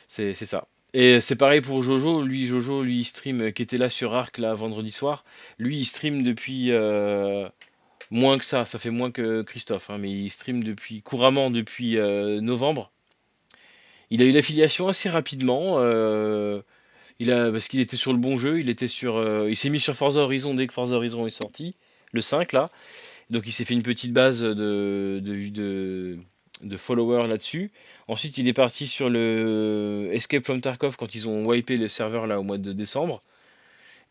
c'est ça. Et c'est pareil pour Jojo, lui, il stream, qui était là sur Arc, là, vendredi soir. Lui, il stream depuis moins que ça fait moins que Christophe, hein, mais il stream depuis couramment depuis novembre. Il a eu l'affiliation assez rapidement, parce qu'il était sur le bon jeu, il s'est mis sur Forza Horizon dès que Forza Horizon est sorti, le 5 là. Donc il s'est fait une petite base de followers là-dessus. Ensuite, il est parti sur le Escape from Tarkov quand ils ont wipé le serveur là au mois de décembre.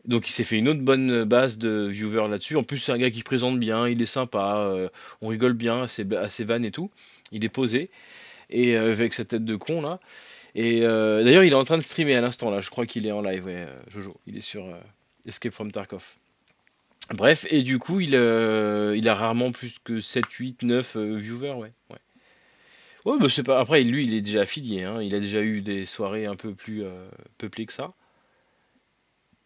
Donc il s'est fait une autre bonne base de viewers là-dessus. En plus, c'est un gars qui présente bien, il est sympa, on rigole bien à ses vannes et tout. Il est posé et avec sa tête de con là. Et d'ailleurs, il est en train de streamer à l'instant là. Je crois qu'il est en live, ouais, Jojo. Il est sur Escape from Tarkov. Bref, et du coup, il a rarement plus que 7, 8, 9 viewers, ouais. Ouais, ouais bah c'est pas. Après, lui, il est déjà affilié, hein. Il a déjà eu des soirées un peu plus peuplées que ça.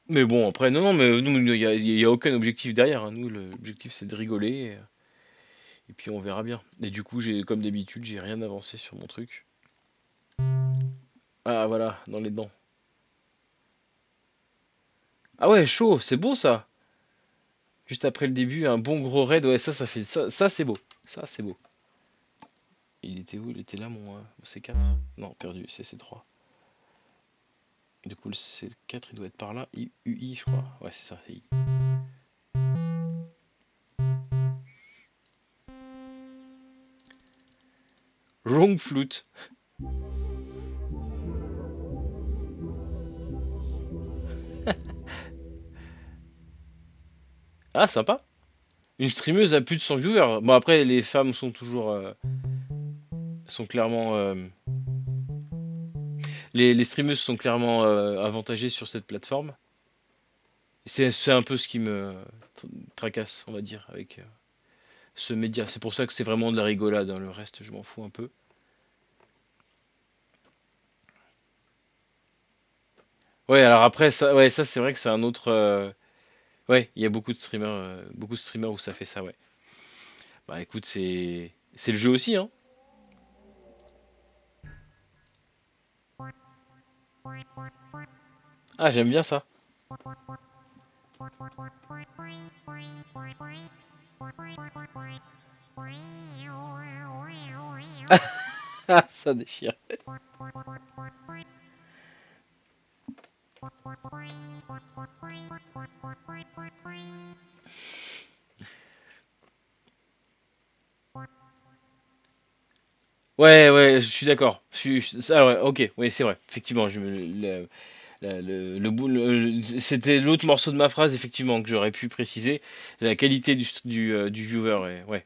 Mais bon, après, non, non, mais nous, il y a aucun objectif derrière, hein. Nous, l'objectif, c'est de rigoler. Et puis, on verra bien. Et du coup, comme d'habitude, j'ai rien avancé sur mon truc. Ah, voilà, dans les dents. Ah ouais, chaud, c'est beau ça. Juste après le début, un bon gros raid, ouais, ça fait ça c'est beau. Ça, c'est beau. Il était où? Il était là, mon C4? Non, perdu, c'est C3. Du coup, le C4, il doit être par là. UI, je crois. Ouais, c'est ça, c'est I. Wrong flute. Ah, sympa. Une streameuse a plus de 100 viewers. Bon, après, les femmes sont toujours. Sont clairement. Les streameuses sont clairement avantagées sur cette plateforme. C'est un peu ce qui me tracasse, on va dire, avec ce média. C'est pour ça que c'est vraiment de la rigolade, hein. Le reste, je m'en fous un peu. Ouais, alors après, ça, ouais, ça c'est vrai que c'est un autre. Ouais, il y a beaucoup de streamers où ça fait ça, ouais. Bah écoute, c'est le jeu aussi, hein. Ah, j'aime bien ça. Ah, ça déchire. Ouais, ouais, je suis d'accord. Ça, ouais, ok, oui, c'est vrai. Effectivement, c'était l'autre morceau de ma phrase, effectivement, que j'aurais pu préciser. La qualité du viewer, ouais, ouais.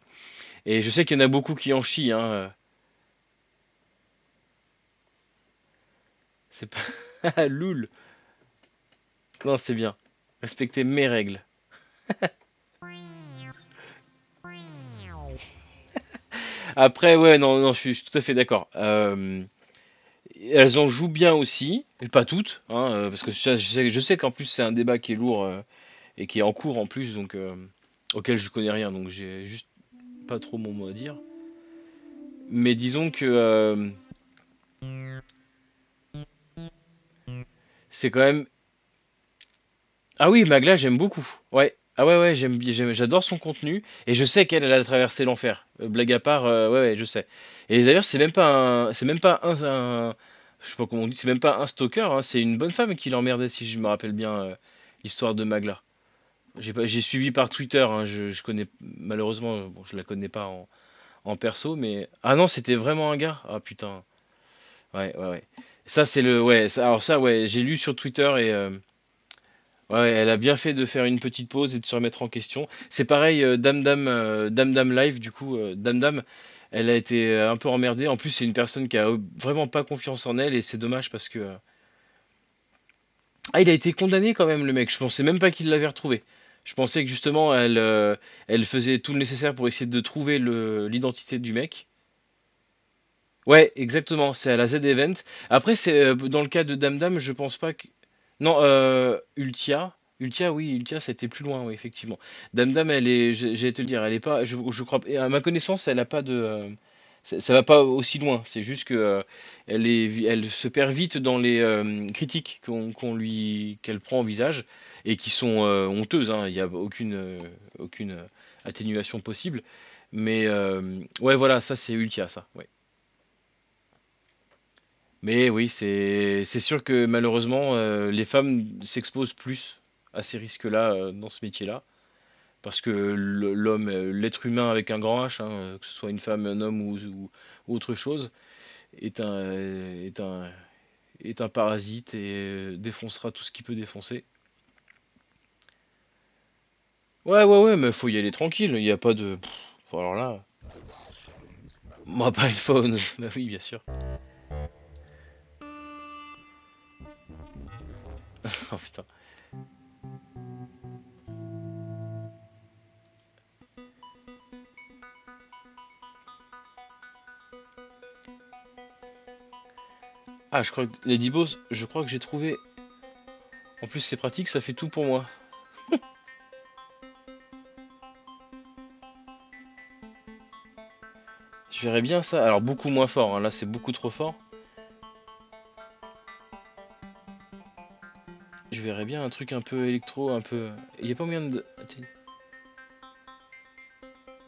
Et je sais qu'il y en a beaucoup qui en chient, hein. C'est pas. Loul. Non, c'est bien. Respecter mes règles. Après, ouais, non, non, je suis tout à fait d'accord. Elles en jouent bien aussi, et pas toutes, hein, parce que je sais qu'en plus c'est un débat qui est lourd et qui est en cours en plus, donc auquel je connais rien, donc j'ai juste pas trop mon mot à dire. Mais disons que c'est quand même. Ah oui, Magla, j'aime beaucoup. Ouais, Ah ouais, ouais, j'adore son contenu et je sais qu'elle elle a traversé l'enfer. Blague à part, ouais, ouais, je sais. Et d'ailleurs, c'est même pas je sais pas comment on dit, c'est même pas un stalker, hein, c'est une bonne femme qui l'emmerdait si je me rappelle bien l'histoire de Magla. J'ai suivi par Twitter, hein, je connais malheureusement, bon, je la connais pas en perso, mais ah non, c'était vraiment un gars. Ah putain, ouais, ouais, ouais. Ça c'est le, ouais, alors ça, ouais, j'ai lu sur Twitter et ouais, elle a bien fait de faire une petite pause et de se remettre en question. C'est pareil, Dame Dame Live, du coup, Dame Dame, elle a été un peu emmerdée. En plus, c'est une personne qui a vraiment pas confiance en elle et c'est dommage parce que. Ah, il a été condamné quand même, le mec. Je pensais même pas qu'il l'avait retrouvé. Je pensais que justement, elle faisait tout le nécessaire pour essayer de trouver l'identité du mec. Ouais, exactement, c'est à la Z Event. Après, c'est dans le cas de Dame Dame, je pense pas que. Non, Ultia. Ultia, oui, Ultia, c'était plus loin, oui, effectivement. Dame Dame, elle est, j'allais te le dire, elle est pas, je crois, et à ma connaissance, elle a pas de, ça va pas aussi loin. C'est juste que elle se perd vite dans les critiques qu'elle prend en visage et qui sont honteuses. Hein. Il n'y a aucune atténuation possible. Mais ouais, voilà, ça c'est Ultia, ça. Ouais. Mais oui, c'est sûr que malheureusement, les femmes s'exposent plus à ces risques-là dans ce métier-là, parce que l'homme, l'être humain avec un grand H, hein, que ce soit une femme, un homme ou autre chose, est est un parasite et défoncera tout ce qu'il peut défoncer. Ouais, ouais, ouais, mais faut y aller tranquille, il n'y a pas de. Alors là, moi pas une faune, bah oui, bien sûr. Oh putain. Ah, je crois que les Dibos, je crois que j'ai trouvé. En plus, c'est pratique, ça fait tout pour moi. Je verrais bien ça. Alors beaucoup moins fort, hein. Là c'est beaucoup trop fort. Je verrais bien un truc un peu électro, un peu. Il y a pas moyen de.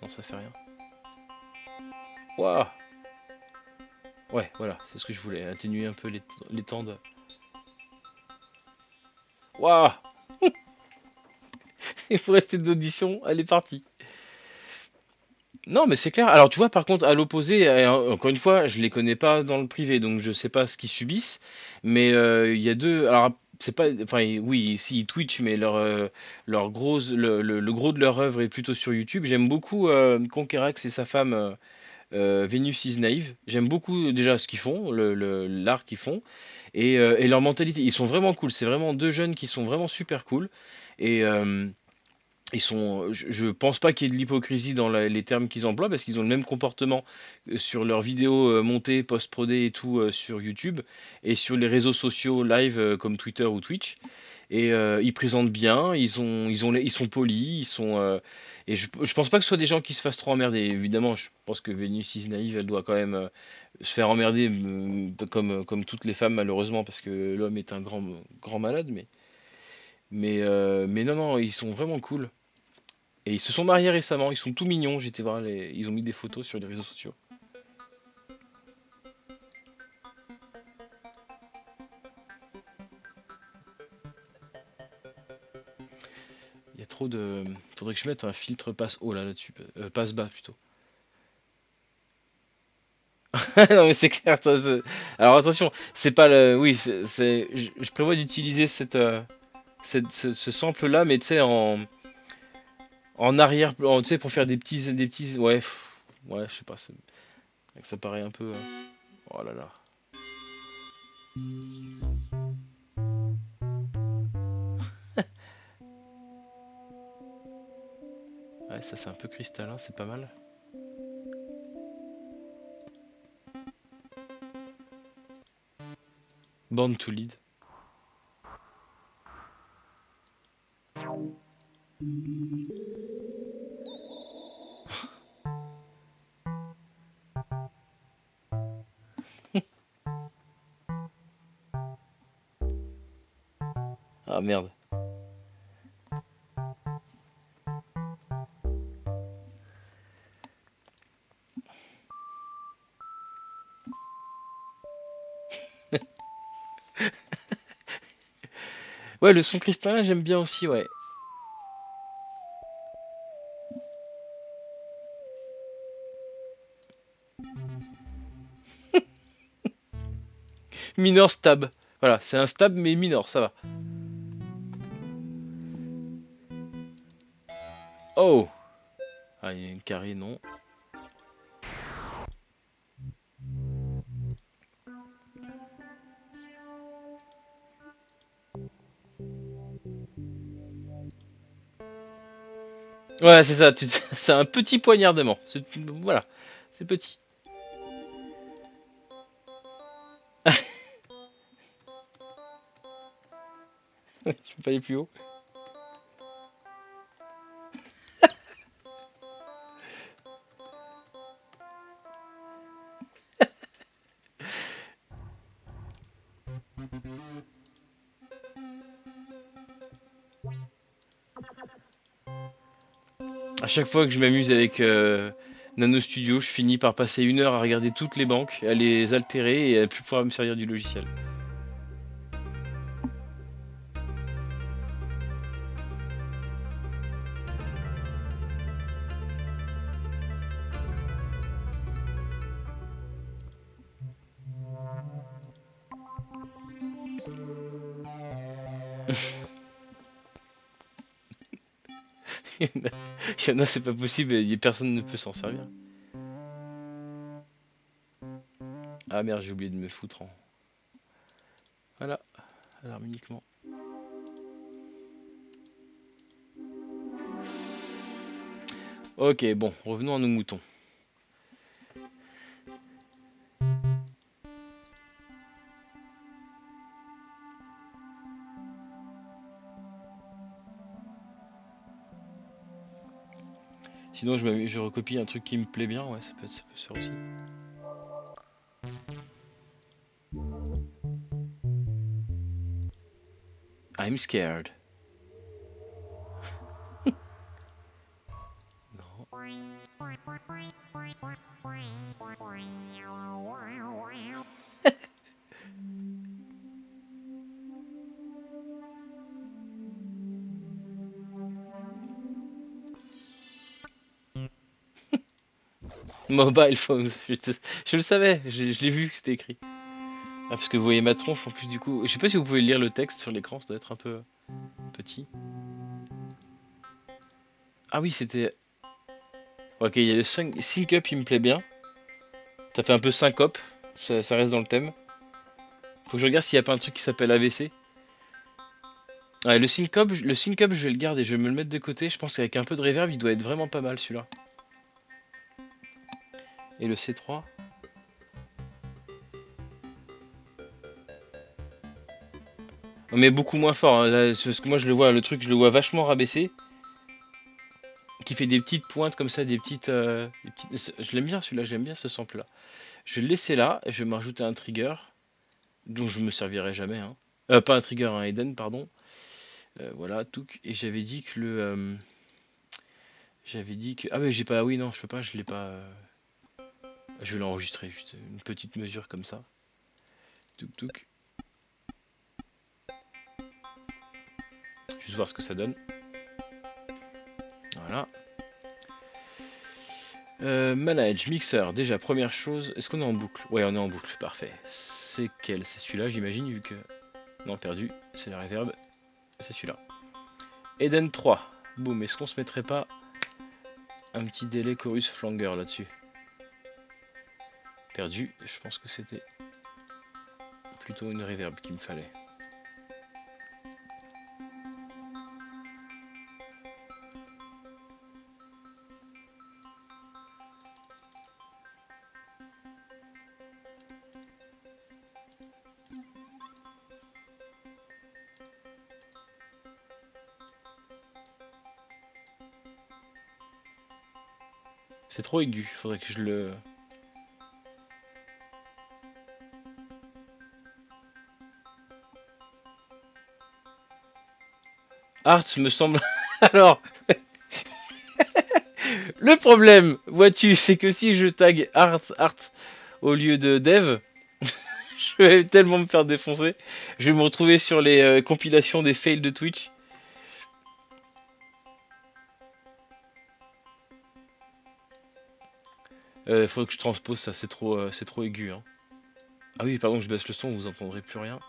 Non, ça fait rien. Waouh! Ouais, voilà, c'est ce que je voulais. Atténuer un peu les temps de. Waouh! Il faut rester d'audition, elle est partie. Non, mais c'est clair. Alors tu vois, par contre, à l'opposé, encore une fois, je les connais pas dans le privé, donc je sais pas ce qu'ils subissent. Mais il y a deux. Alors c'est pas. Enfin, oui, si Twitch, mais leur le gros de leur œuvre est plutôt sur YouTube. J'aime beaucoup Conquerax et sa femme. Venus is Naive. J'aime beaucoup déjà ce qu'ils font, l'art qu'ils font, et leur mentalité. Ils sont vraiment cool. C'est vraiment deux jeunes qui sont vraiment super cool. Et je pense pas qu'il y ait de l'hypocrisie dans les termes qu'ils emploient parce qu'ils ont le même comportement sur leurs vidéos montées, post-prodées et tout sur YouTube et sur les réseaux sociaux live comme Twitter ou Twitch. Et ils présentent bien, ils sont polis, et je pense pas que ce soit des gens qui se fassent trop emmerder. Évidemment, je pense que Vénus is naïve, elle doit quand même se faire emmerder comme toutes les femmes malheureusement parce que l'homme est un grand malade. Mais non, non, ils sont vraiment cool. Et ils se sont mariés récemment, ils sont tout mignons. J'étais voir ils ont mis des photos sur les réseaux sociaux. Il y a trop de. Faudrait que je mette un filtre passe haut là-dessus, passe bas plutôt. Non mais c'est clair. Alors attention, c'est pas le. Oui, je prévois d'utiliser ce sample là, mais tu sais en arrière, tu sais pour faire ouais, ouais, je sais pas, ça paraît un peu. Oh là là. Ouais, ça c'est un peu cristallin, c'est pas mal. Born to lead. Ah merde. Ouais, le son cristallin, j'aime bien aussi, ouais. Minor stab. Voilà, c'est un stab, mais minor, ça va. Oh! Ah, il y a une carré, non. Ouais, c'est ça, c'est un petit poignardement. Voilà, c'est petit. Je peux pas aller plus haut. À chaque fois que je m'amuse avec Nano Studio, je finis par passer 1 heure à regarder toutes les banques, à les altérer et à plus pouvoir me servir du logiciel. Il y en a, c'est pas possible, personne ne peut s'en servir. Ah merde, j'ai oublié de me foutre en. Voilà, alarme uniquement. Ok, bon, revenons à nos moutons. Sinon, je recopie un truc qui me plaît bien, ouais, ça peut se faire aussi. I'm scared. Non. Mobile phones, je le savais, je l'ai vu que c'était écrit. Ah, parce que vous voyez ma tronche en plus du coup. Je sais pas si vous pouvez lire le texte sur l'écran, ça doit être un peu petit. Ah oui, c'était. Ok, il y a le sync up, il me plaît bien. Ça fait un peu syncope, ça reste dans le thème. Faut que je regarde s'il n'y a pas un truc qui s'appelle AVC. Ouais, le sync up, je vais le garder, je vais me le mettre de côté. Je pense qu'avec un peu de reverb, il doit être vraiment pas mal celui-là. Et le C3. Mais beaucoup moins fort, hein, là, parce que moi je le vois, le truc, je le vois vachement rabaissé. Qui fait des petites pointes comme ça, Je l'aime bien celui-là, je l'aime bien ce sample là. Je vais le laisser là, je vais me rajouter un trigger, dont je me servirai jamais. Hein. Pas un trigger, un Eden, pardon. Voilà, tout. Et j'avais dit que J'avais dit que. Ah mais j'ai pas. Oui, non, je peux pas, je l'ai pas. Je vais l'enregistrer, juste une petite mesure comme ça. Touk touk. Juste voir ce que ça donne. Voilà. Manage, mixeur. Déjà, première chose. Est-ce qu'on est en boucle? Ouais, on est en boucle, parfait. C'est quel? C'est celui-là, j'imagine, vu que. Non, perdu. C'est la reverb. C'est celui-là. Eden 3. Boum, est-ce qu'on se mettrait pas un petit délai chorus flanger là-dessus? Perdu. Je pense que c'était plutôt une reverb qu'il me fallait. C'est trop aigu, faudrait que je le. Art me semble. Alors, le problème, vois-tu, c'est que si je tag art au lieu de dev, Je vais tellement me faire défoncer. Je vais me retrouver sur les compilations des fails de Twitch. Faut que je transpose ça, c'est trop aigu. Hein. Ah oui, pardon, je baisse le son, vous entendrez plus rien.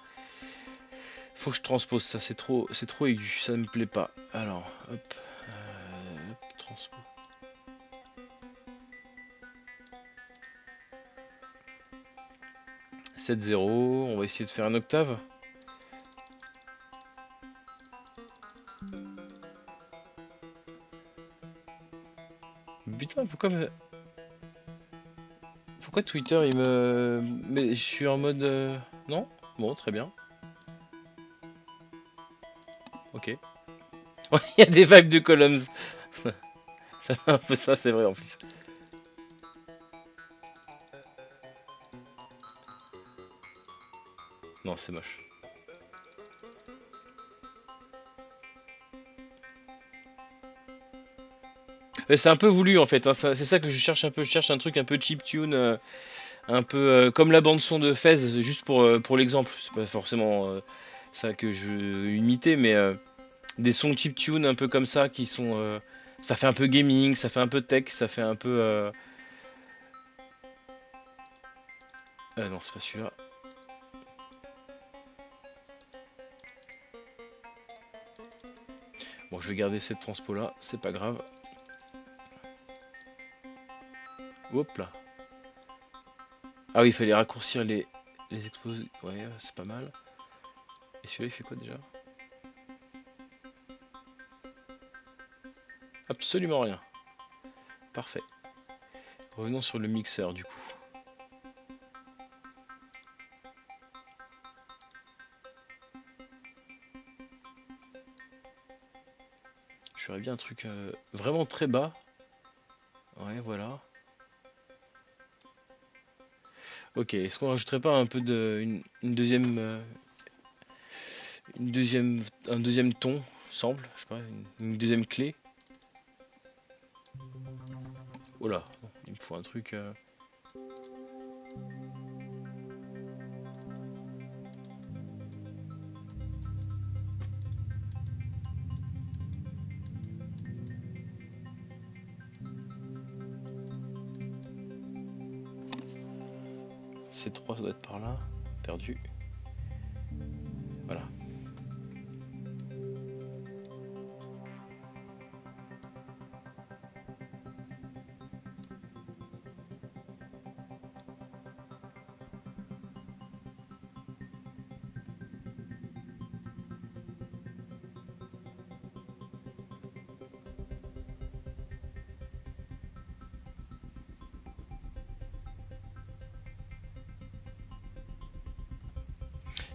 Faut que je transpose ça, c'est trop aigu, ça ne me plaît pas. Alors, hop, transpose. Sept zéro, on va essayer de faire un octave. Putain, pourquoi Twitter il me... Mais je suis en mode... Non? Bon, très bien. Ok. Il y a des vagues de columns. Ça fait un peu ça, c'est vrai en plus. Non, c'est moche. C'est un peu voulu en fait, hein, c'est ça que je cherche un peu. Je cherche un truc un peu chiptune, un peu comme la bande son de Fez, juste pour l'exemple. C'est pas forcément ça que je veux imiter, mais des sons chiptune un peu comme ça qui sont. Ça fait un peu gaming, ça fait un peu tech, ça fait un peu. Non, c'est pas celui-là. Bon, je vais garder cette transpo là, c'est pas grave. Hop là. Ah oui, il fallait raccourcir les expos. Ouais, c'est pas mal. Et celui-là, il fait quoi déjà? Absolument rien. Parfait. Revenons sur le mixeur du coup. Je ferais bien un truc vraiment très bas. Ouais, voilà. Ok, est-ce qu'on rajouterait pas un peu de une deuxième un deuxième ton, semble, je sais pas, une deuxième clé. Oh là, il me faut un truc. C3 ça doit être par là. Perdu. Voilà.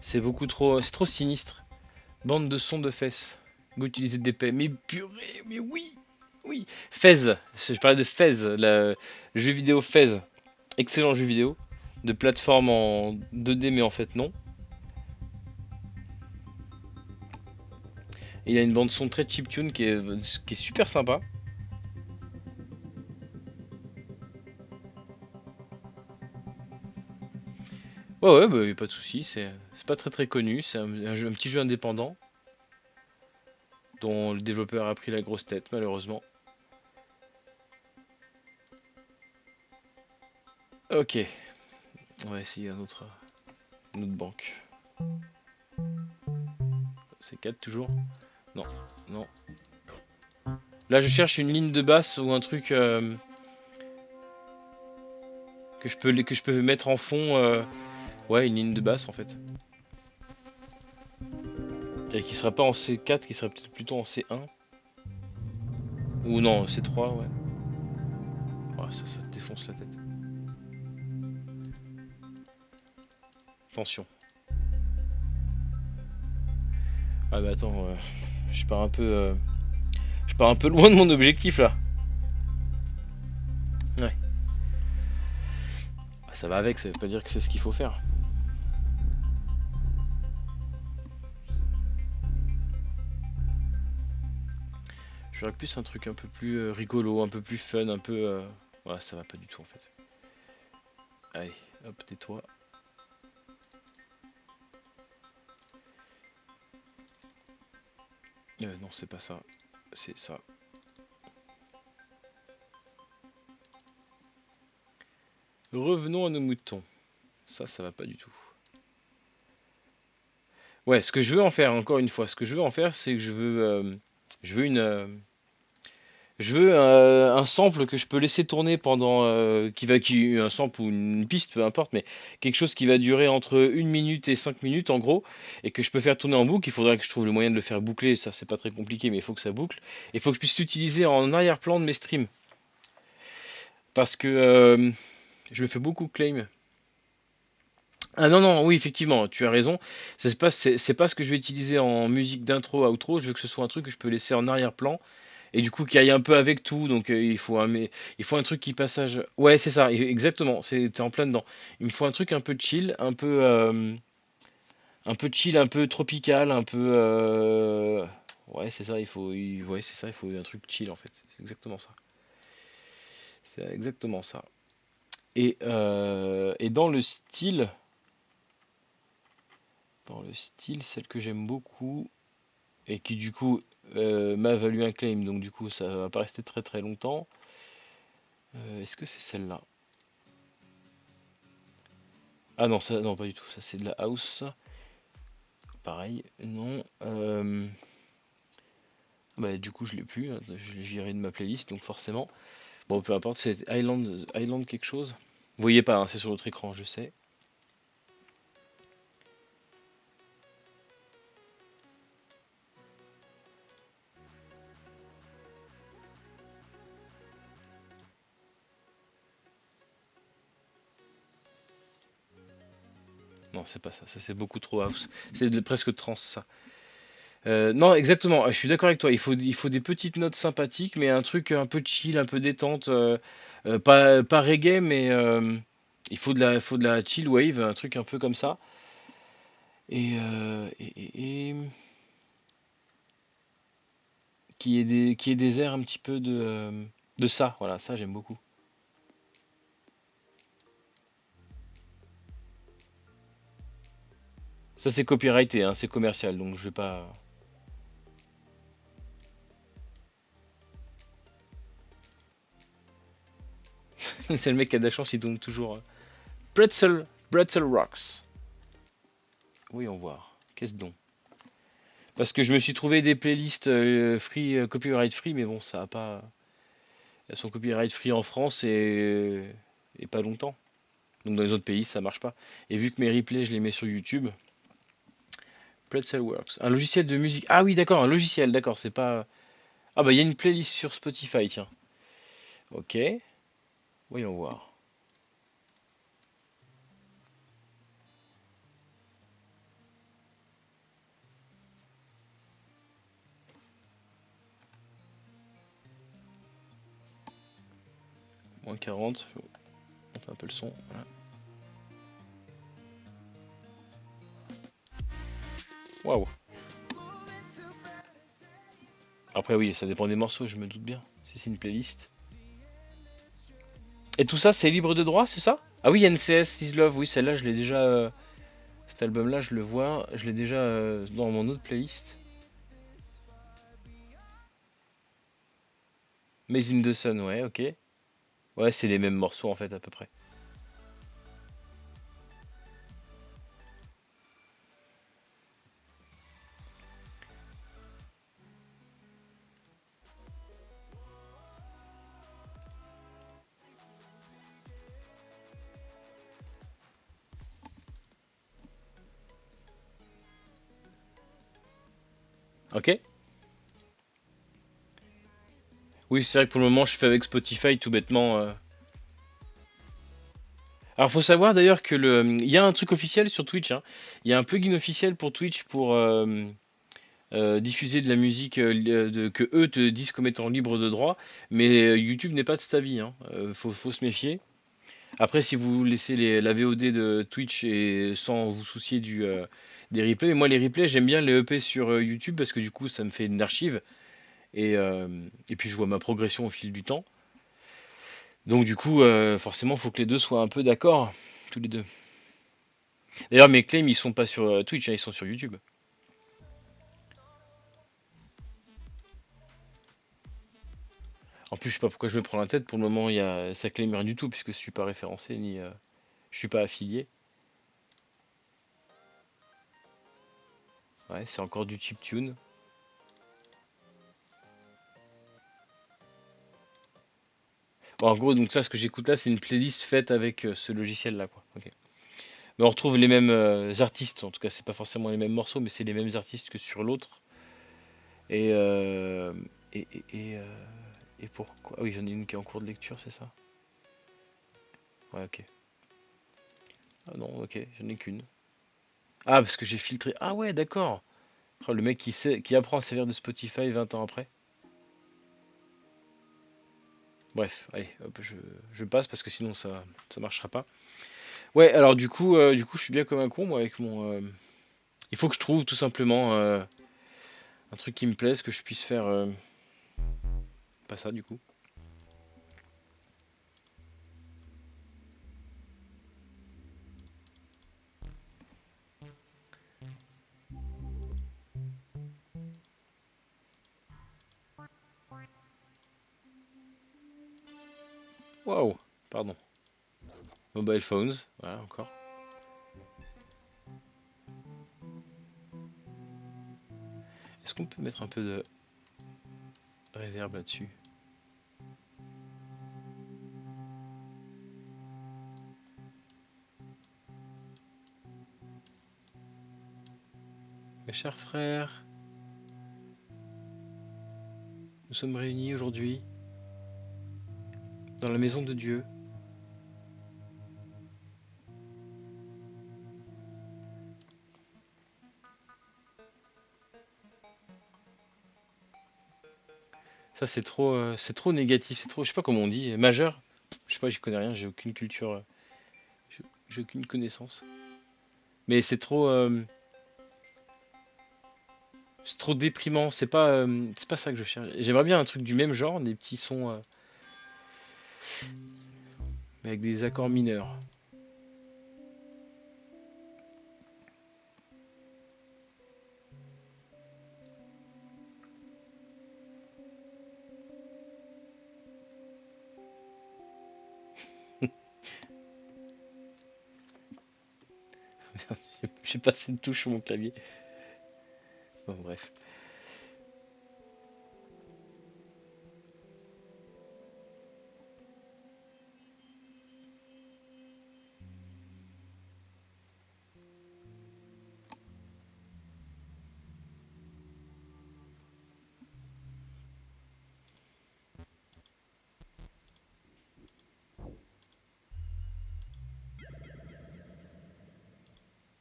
C'est beaucoup trop. C'est trop sinistre. Bande de sons de fesses. Go utiliser des paix. Mais purée, mais oui! Oui! Fez. Je parlais de Fez, le jeu vidéo Fez. Excellent jeu vidéo. De plateforme en 2D, mais en fait non. Et il a une bande son très chiptune qui est super sympa. Ouais, ouais, bah, y a pas de souci. C'est pas très connu. C'est un petit jeu indépendant dont le développeur a pris la grosse tête, malheureusement. Ok, on va essayer une autre banque. C'est 4 toujours? Non, non. Là, je cherche une ligne de basse ou un truc que je peux mettre en fond. Ouais, une ligne de basse en fait. Et qui sera pas en C4, qui serait peut-être plutôt en C1. Ou non, C3, ouais. Ouais, ça te défonce la tête. Attention. Ah bah attends, je pars un peu, je pars un peu loin de mon objectif là. Ouais. Ah, ça va avec, ça veut pas dire que c'est ce qu'il faut faire. Je ferais plus un truc un peu plus rigolo, un peu plus fun, un peu. Ouais, ça va pas du tout en fait. Allez, hop, tais-toi. Non, c'est pas ça. C'est ça. Revenons à nos moutons. Ça va pas du tout. Ouais, ce que je veux en faire, encore une fois, ce que je veux en faire, c'est que je veux je veux un sample que je peux laisser tourner pendant, un sample ou une piste, peu importe, mais quelque chose qui va durer entre 1 minute et 5 minutes en gros, et que je peux faire tourner en boucle. Il faudrait que je trouve le moyen de le faire boucler, ça c'est pas très compliqué, mais il faut que ça boucle. Il faut que je puisse l'utiliser en arrière-plan de mes streams, parce que je me fais beaucoup claim. Ah non, non, oui, effectivement, tu as raison. C'est pas ce que je vais utiliser en musique d'intro, outro. Je veux que ce soit un truc que je peux laisser en arrière-plan et du coup qui aille un peu avec tout. Donc il faut un truc qui passage. Ouais, c'est ça, exactement. T'es en plein dedans. Il me faut un truc un peu chill, un peu chill, un peu tropical, un peu. Ouais, c'est ça. Ouais, c'est ça. Il faut un truc chill en fait. C'est exactement ça. C'est exactement ça. Et dans le style, celle que j'aime beaucoup. Et qui du coup m'a valu un claim, donc du coup ça va pas rester très très longtemps. Est-ce que c'est celle-là? Ah non, ça, non, pas du tout, ça c'est de la house. Pareil, non. Bah, du coup je l'ai plus, hein, je l'ai viré de ma playlist, donc forcément. Bon, peu importe, c'est Island quelque chose. Vous voyez pas, hein, c'est sur l'autre écran, je sais. Non, c'est pas ça, ça c'est beaucoup trop house. Presque trans ça. Non, exactement, je suis d'accord avec toi. Il faut des petites notes sympathiques, mais un truc un peu chill, un peu détente. Pas reggae, mais faut de la chill wave, un truc un peu comme ça. Et qui ait des airs un petit peu de ça. Voilà, ça j'aime beaucoup. Ça c'est copyrighté, hein, c'est commercial, donc je vais pas. C'est le mec qui a de la chance, il tombe toujours. Pretzel Rocks. Oui, on voit. Qu'est-ce donc? Parce que je me suis trouvé des playlists free, copyright free, mais bon, ça a pas. Elles sont copyright free en France et pas longtemps. Donc dans les autres pays, ça marche pas. Et vu que mes replays, je les mets sur YouTube, Pretzelworks. Un logiciel de musique. Ah oui, d'accord, un logiciel, d'accord, c'est pas. Ah bah il y a une playlist sur Spotify, tiens. Ok, voyons voir. Moins 40, faut monter un peu le son. Voilà. Waouh. Après oui, ça dépend des morceaux, je me doute bien. Si c'est une playlist. Et tout ça, c'est libre de droit, c'est ça? Ah oui, NCS Is Love, oui, celle-là, je l'ai déjà. Cet album-là, je le vois, je l'ai déjà dans mon autre playlist. Maze in the Sun, ouais, ok. Ouais, c'est les mêmes morceaux en fait, à peu près. Ok? Oui, c'est vrai que pour le moment, je fais avec Spotify tout bêtement. Alors, faut savoir d'ailleurs que il y a un truc officiel sur Twitch, hein. Il y a un plugin officiel pour Twitch pour diffuser de la musique que eux te disent comme étant libre de droit, mais YouTube n'est pas de cet avis, hein. Faut se méfier. Après, si vous laissez la VOD de Twitch et sans vous soucier des replays, mais moi les replays, j'aime bien les EP sur YouTube parce que du coup, ça me fait une archive et puis je vois ma progression au fil du temps. Donc du coup, forcément, faut que les deux soient un peu d'accord, tous les deux. D'ailleurs, mes claims, ils sont pas sur Twitch, hein, ils sont sur YouTube. En plus, je sais pas pourquoi je me prends la tête. Pour le moment, ça claim rien du tout puisque je suis pas référencé ni je suis pas affilié. Ouais, c'est encore du chiptune. Bon, en gros, donc ça, ce que j'écoute là, c'est une playlist faite avec ce logiciel-là, quoi. Ok. Mais on retrouve les mêmes artistes. En tout cas, c'est pas forcément les mêmes morceaux, mais c'est les mêmes artistes que sur l'autre. Et, euh, et, et, et, euh, et pourquoi? Ah oui, j'en ai une qui est en cours de lecture, c'est ça? Ouais, ok. Ah non, ok, j'en ai qu'une. Ah, parce que j'ai filtré. Ah ouais, d'accord. Oh, le mec qui apprend à servir de Spotify 20 ans après. Bref, allez, hop, je passe parce que sinon ça marchera pas. Ouais, alors du coup, je suis bien comme un con, moi, avec mon. Il faut que je trouve tout simplement un truc qui me plaise, que je puisse faire. Pas ça, du coup. Waouh, pardon. Mobile phones, voilà, encore. Est-ce qu'on peut mettre un peu de reverb là-dessus? Mes chers frères, nous sommes réunis aujourd'hui dans la maison de Dieu. Ça, c'est trop négatif, c'est trop, je sais pas comment on dit, majeur. Je sais pas, j'y connais rien, j'ai aucune culture, j'ai aucune connaissance. Mais c'est trop déprimant. C'est pas ça que je cherche. J'aimerais bien un truc du même genre, des petits sons, mais avec des accords mineurs. J'ai pas assez de touches sur mon clavier. Bon, bref.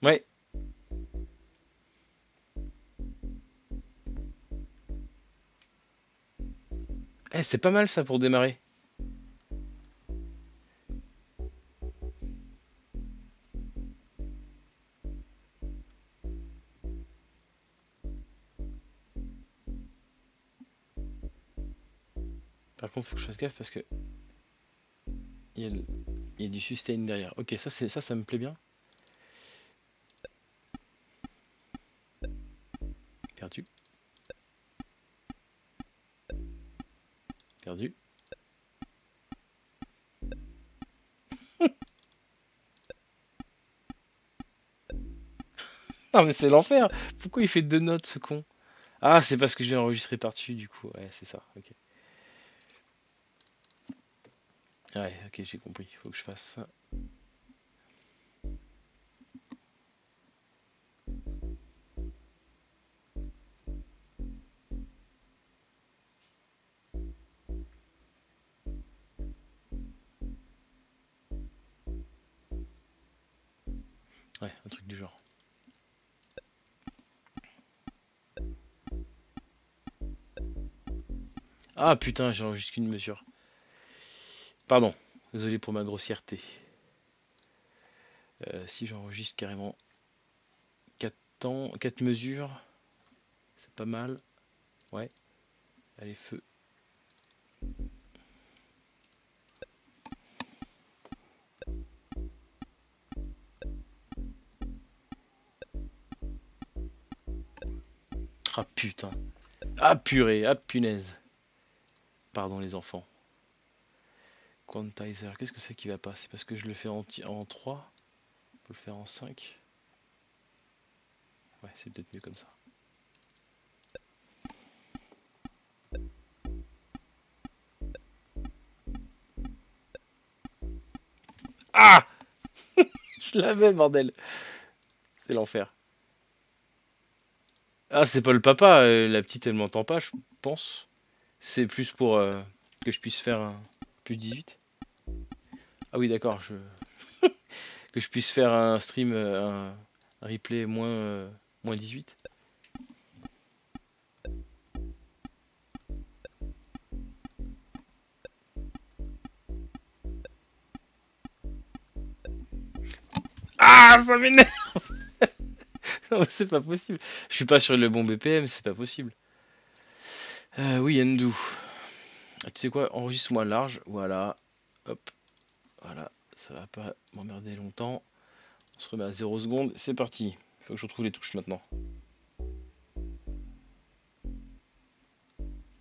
Ouais. Eh, c'est pas mal ça pour démarrer. Par contre, faut que je fasse gaffe parce que il y a, il y a du sustain derrière. Ok, ça me plaît bien. Perdu, perdu. Non mais c'est l'enfer. Pourquoi il fait deux notes ce con? Ah, c'est parce que j'ai enregistré par-dessus du coup. Ouais, c'est ça. Ok. Ouais, ok, j'ai compris. Il faut que je fasse ça. Ouais, un truc du genre. Ah putain, j'ai enregistré qu'une mesure. Pardon. Désolé pour ma grossièreté. Si j'enregistre carrément 4 temps, 4 mesures, c'est pas mal. Ouais, allez, feu. Ah putain. Ah purée, ah punaise. Pardon les enfants. Quantizer, qu'est-ce que c'est qui va pas? C'est parce que je le fais en 3. On peut le faire en 5. Ouais, c'est peut-être mieux comme ça. Ah! Je l'avais, bordel! C'est l'enfer. Ah, c'est pas le papa, la petite elle m'entend pas, je pense. C'est plus pour que je puisse faire un plus 18. Ah oui, d'accord, que je puisse faire un stream, un replay moins 18. Ah, ça m'énerve! Non, c'est pas possible. Je suis pas sur le bon BPM, c'est pas possible. Oui, Endou. Ah, tu sais quoi, enregistre-moi large, voilà. Hop, voilà. Ça va pas m'emmerder longtemps. On se remet à 0 secondes, c'est parti. Faut que je retrouve les touches maintenant.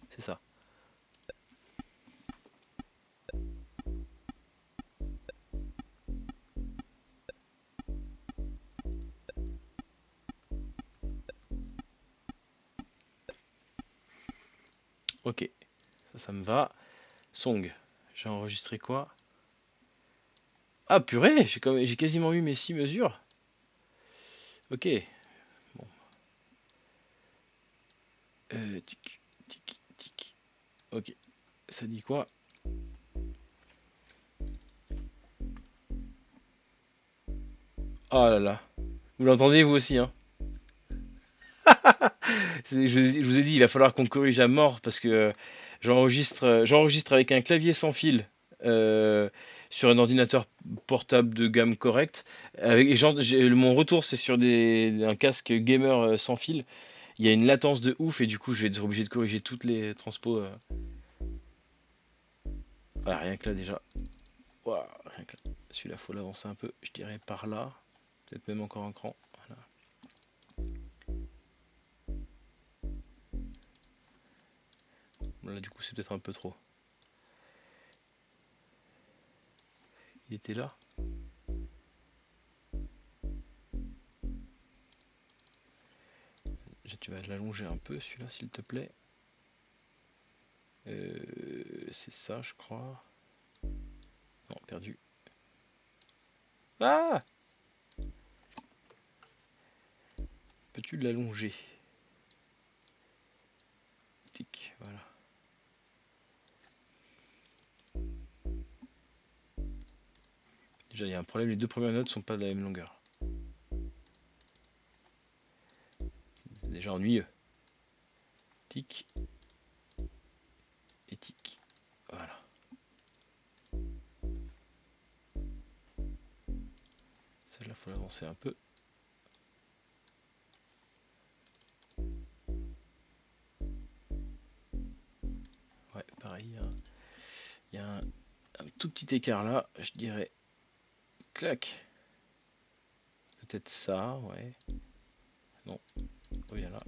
C'est ça. Ok, ça me va. Song. J'ai enregistré quoi? Ah purée, j'ai quasiment eu mes 6 mesures. Ok, bon. Tic, tic, tic. Ok, ça dit quoi? Oh là là. Vous l'entendez vous aussi, hein? Je vous ai dit, il va falloir qu'on corrige à mort parce que j'enregistre avec un clavier sans fil euh, sur un ordinateur portable de gamme correcte. Mon retour, c'est sur un casque gamer sans fil. Il y a une latence de ouf et du coup, je vais être obligé de corriger toutes les transpos. Voilà, rien que là déjà. Ouah, rien que là. Celui-là, faut l'avancer un peu. Je dirais par là. Peut-être même encore un cran. Voilà. Là, du coup, c'est peut-être un peu trop. Il était là. Tu vas l'allonger un peu, celui-là, s'il te plaît. C'est ça, je crois. Non, perdu. Ah! Peux-tu l'allonger? Tic, voilà. Déjà, il y a un problème, les deux premières notes sont pas de la même longueur. C'est déjà ennuyeux. Tic et tic. Voilà. Celle-là, faut l'avancer un peu. Ouais, pareil. Il y a un tout petit écart là, je dirais. Clac. Peut-être ça, ouais. Non. Oh, il y a là.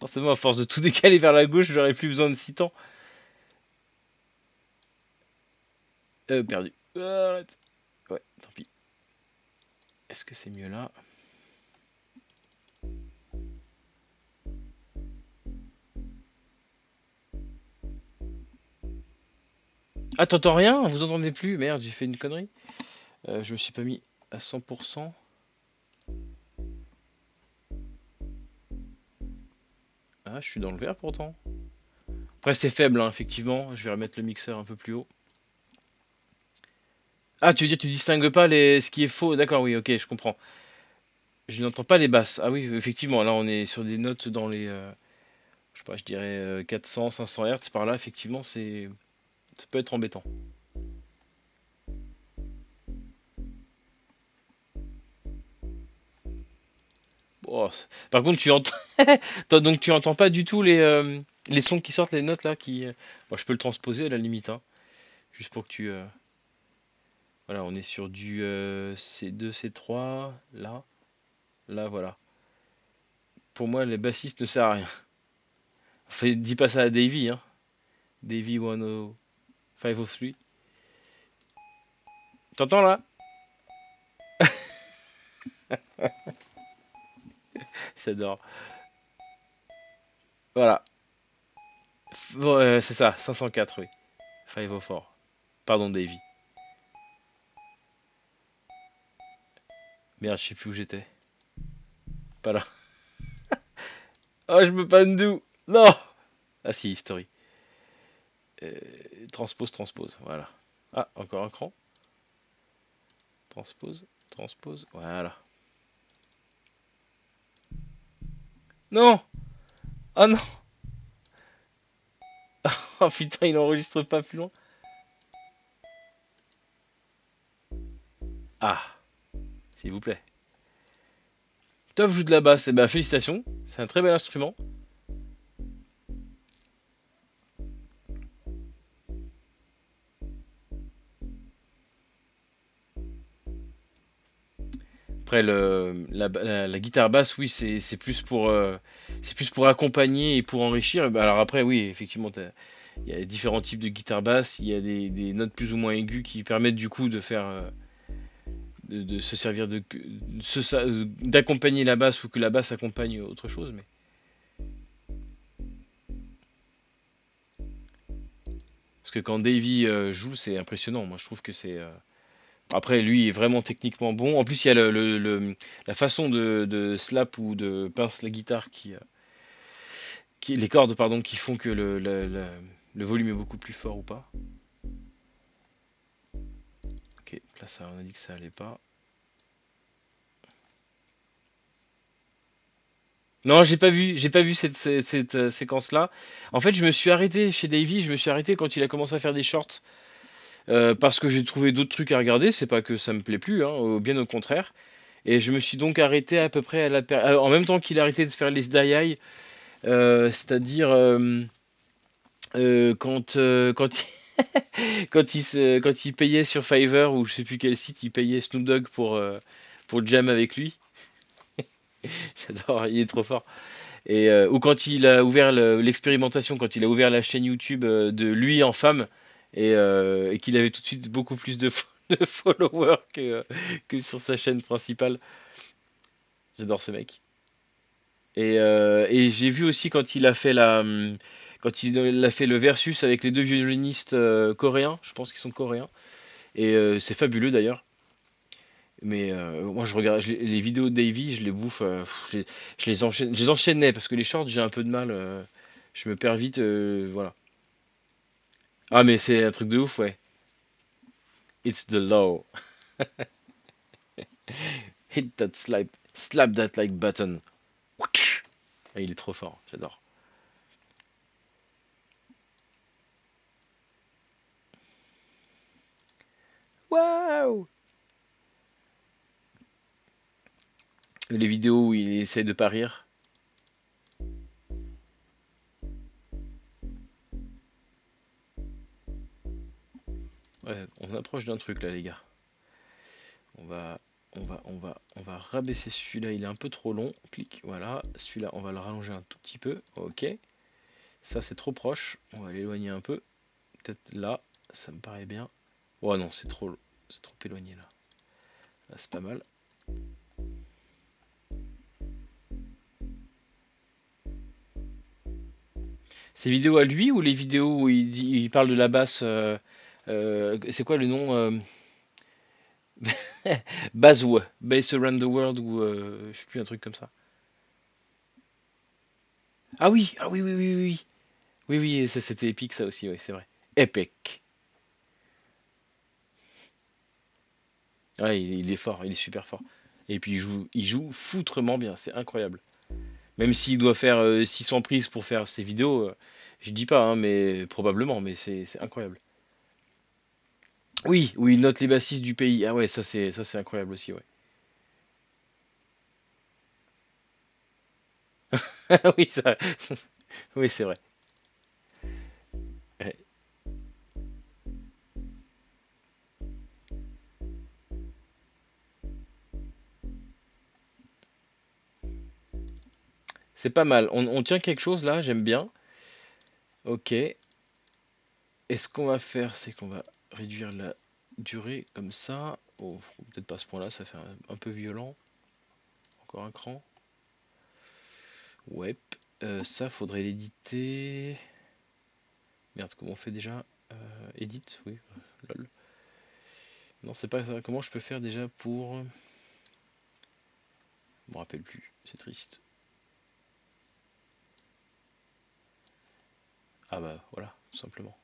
Forcément, à force de tout décaler vers la gauche, j'aurais plus besoin de 6 temps. Perdu. Arrête. Ouais, tant pis. Est-ce que c'est mieux là? Ah, t'entends rien? Vous entendez plus? Merde, j'ai fait une connerie. Je me suis pas mis à 100%. Ah, je suis dans le vert pourtant. Après, c'est faible, hein, effectivement. Je vais remettre le mixeur un peu plus haut. Ah, tu veux dire, tu distingues pas ce qui est faux? D'accord, oui, ok, je comprends. Je n'entends pas les basses. Ah oui, effectivement, là, on est sur des notes dans les, je sais pas, je dirais 400, 500 Hz. Par là, effectivement, ça peut être embêtant. Oh, par contre, tu entends, donc tu entends pas du tout les sons qui sortent, les notes là, qui. Bon, je peux le transposer à la limite, hein. Juste pour que tu... Voilà, on est sur du C2, C3, là, là, voilà. Pour moi, les bassistes ne servent à rien. Dis pas ça à Davey, hein. Davey 10503. T'entends là? J'adore. Voilà. Bon, c'est ça, 504, oui. 504. Pardon, Davey. Merde, je sais plus où j'étais. Pas là. Oh, je peux pas undo. Non! Ah si, history. Euh, transpose, voilà. Ah, encore un cran. Transpose, voilà. Non! Oh non! Oh putain, il n'enregistre pas plus loin. Ah, s'il vous plaît. Toph joue de la basse, et ben félicitations, c'est un très bel instrument. Après la guitare basse, oui, c'est plus pour accompagner et pour enrichir. Ben, alors après, oui, effectivement, il y a différents types de guitare basse, il y a des notes plus ou moins aiguës qui permettent du coup de faire de se servir d'accompagner la basse ou que la basse accompagne autre chose. Mais parce que quand Davey joue, c'est impressionnant. Moi, je trouve que c'est après, lui est vraiment techniquement bon. En plus, il y a la façon de slap ou de pince la guitare les cordes, pardon, qui font que le volume est beaucoup plus fort ou pas. Ok, là, ça, on a dit que ça allait pas. Non, j'ai pas vu cette séquence-là. En fait, je me suis arrêté chez Davey, je me suis arrêté quand il a commencé à faire des shorts, parce que j'ai trouvé d'autres trucs à regarder. C'est pas que ça me plaît plus, hein, bien au contraire. Et je me suis donc arrêté à peu près en même temps qu'il a arrêté de se faire les die, c'est-à-dire quand il payait sur Fiverr ou je sais plus quel site, il payait Snoop Dogg pour jam avec lui. J'adore, il est trop fort. Ou quand il a ouvert l'expérimentation, quand il a ouvert la chaîne YouTube de lui en femme et qu'il avait tout de suite beaucoup plus de followers que sur sa chaîne principale. J'adore ce mec. Et j'ai vu aussi quand il a fait le versus avec les deux violonistes coréens, je pense qu'ils sont coréens, et c'est fabuleux d'ailleurs. Mais moi je regarde les vidéos de Davy, je les bouffe, je les enchaînais parce que les shorts j'ai un peu de mal, je me perds vite, voilà. Ah mais c'est un truc de ouf, ouais. It's the law. Hit that slap that like button. Ah, il est trop fort, j'adore. Waouh! Les vidéos où il essaie de pas rire. Ouais, on approche d'un truc là, les gars. On va, on va rabaisser celui-là. Il est un peu trop long. Clic, voilà. Celui-là, on va le rallonger un tout petit peu. Ok. Ça, c'est trop proche. On va l'éloigner un peu. Peut-être là. Ça me paraît bien. Oh non, c'est trop éloigné là. Là, c'est pas mal. Ces vidéos à lui ou les vidéos où il parle de la basse c'est quoi le nom Bass Bass Around the World ou je sais plus un truc comme ça. Ah oui, oui, oui, oui, oui. Oui, oui, ça c'était épique ça aussi, oui, c'est vrai. Epic. Ouais, il est fort, il est super fort. Et puis il joue foutrement bien, c'est incroyable. Même s'il doit faire 600 prises pour faire ses vidéos, je dis pas, hein, mais probablement, mais c'est incroyable. Oui, oui, il note les bassistes du pays. Ah ouais, ça c'est incroyable aussi, ouais. Oui, ça, oui, c'est vrai. Ouais. C'est pas mal. On tient quelque chose là, j'aime bien. Ok. Et ce qu'on va faire, c'est qu'on va réduire la durée comme ça. Oh, peut-être pas à ce point-là, ça fait un peu violent. Encore un cran. Ouais. Ça, faudrait l'éditer. Merde, comment on fait déjà? Edit, oui. Lol. Non, c'est pas ça. Comment je peux faire déjà pour... Je me rappelle plus. C'est triste. Ah bah voilà, tout simplement.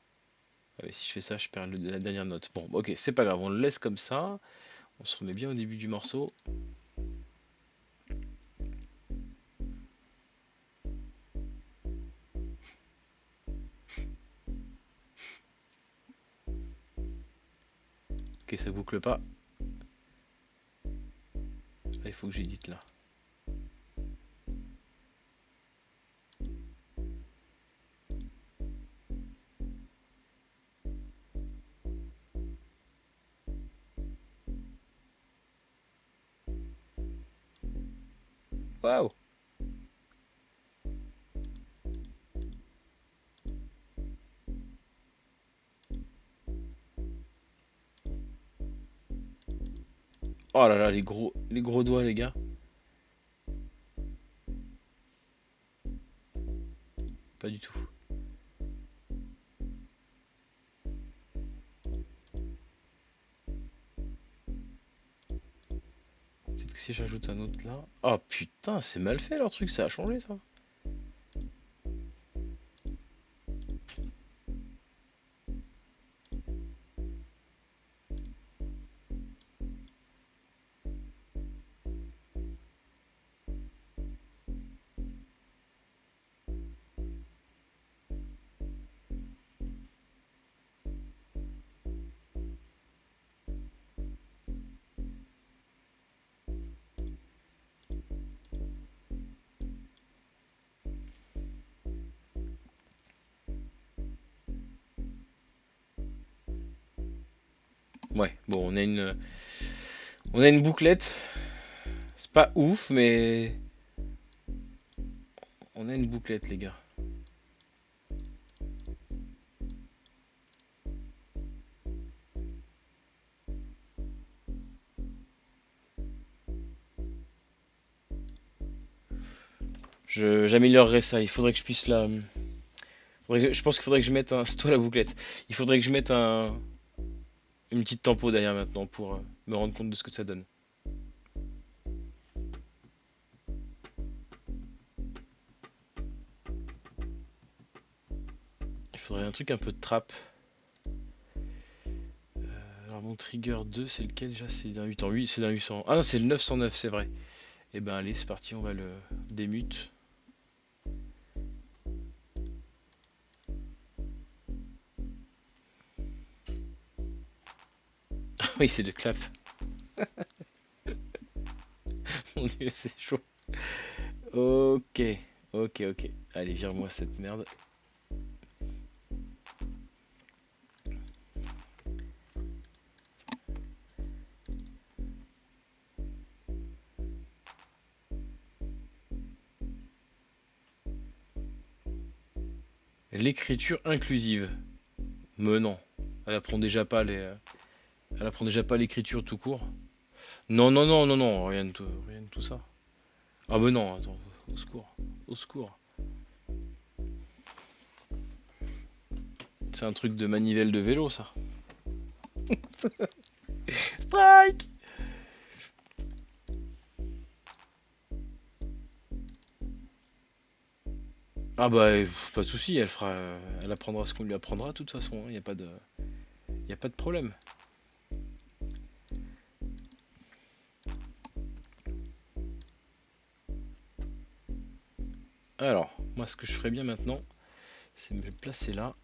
Ah ouais, si je fais ça, je perds la dernière note. Bon, ok, c'est pas grave, on le laisse comme ça. On se remet bien au début du morceau. Ok, ça boucle pas. Ah, il faut que j'édite là. Waouh! Oh là là, les gros doigts, les gars. Pas du tout. Peut-être que si j'ajoute un autre là. Oh putain, c'est mal fait leur truc, ça a changé ça. Ouais, bon, on a une bouclette. C'est pas ouf, mais on a une bouclette, les gars. J'améliorerai ça. Il faudrait que je puisse la. Je pense qu'il faudrait que je mette un. C'est toi la bouclette. Il faudrait que je mette une petite tempo derrière maintenant pour me rendre compte de ce que ça donne. Il faudrait un truc un peu de trap. Alors mon trigger 2, c'est lequel déjà? C'est d'un 8 en 8, c'est d'un 800. Ah non, c'est le 909, c'est vrai. Et ben allez, c'est parti, on va le démute. Oui, c'est de clap. Mon dieu, c'est chaud. Ok, ok. Allez, vire-moi cette merde. L'écriture inclusive. Mais non. Elle apprend déjà pas elle apprend déjà pas l'écriture tout court. Non, rien de tout ça. Ah ben non, attends, au secours. Au secours. C'est un truc de manivelle de vélo, ça. Strike! Ah bah, pas de souci, elle apprendra ce qu'on lui apprendra de toute façon, il n'y a pas y a pas de problème. Alors, moi ce que je ferais bien maintenant, c'est me placer là,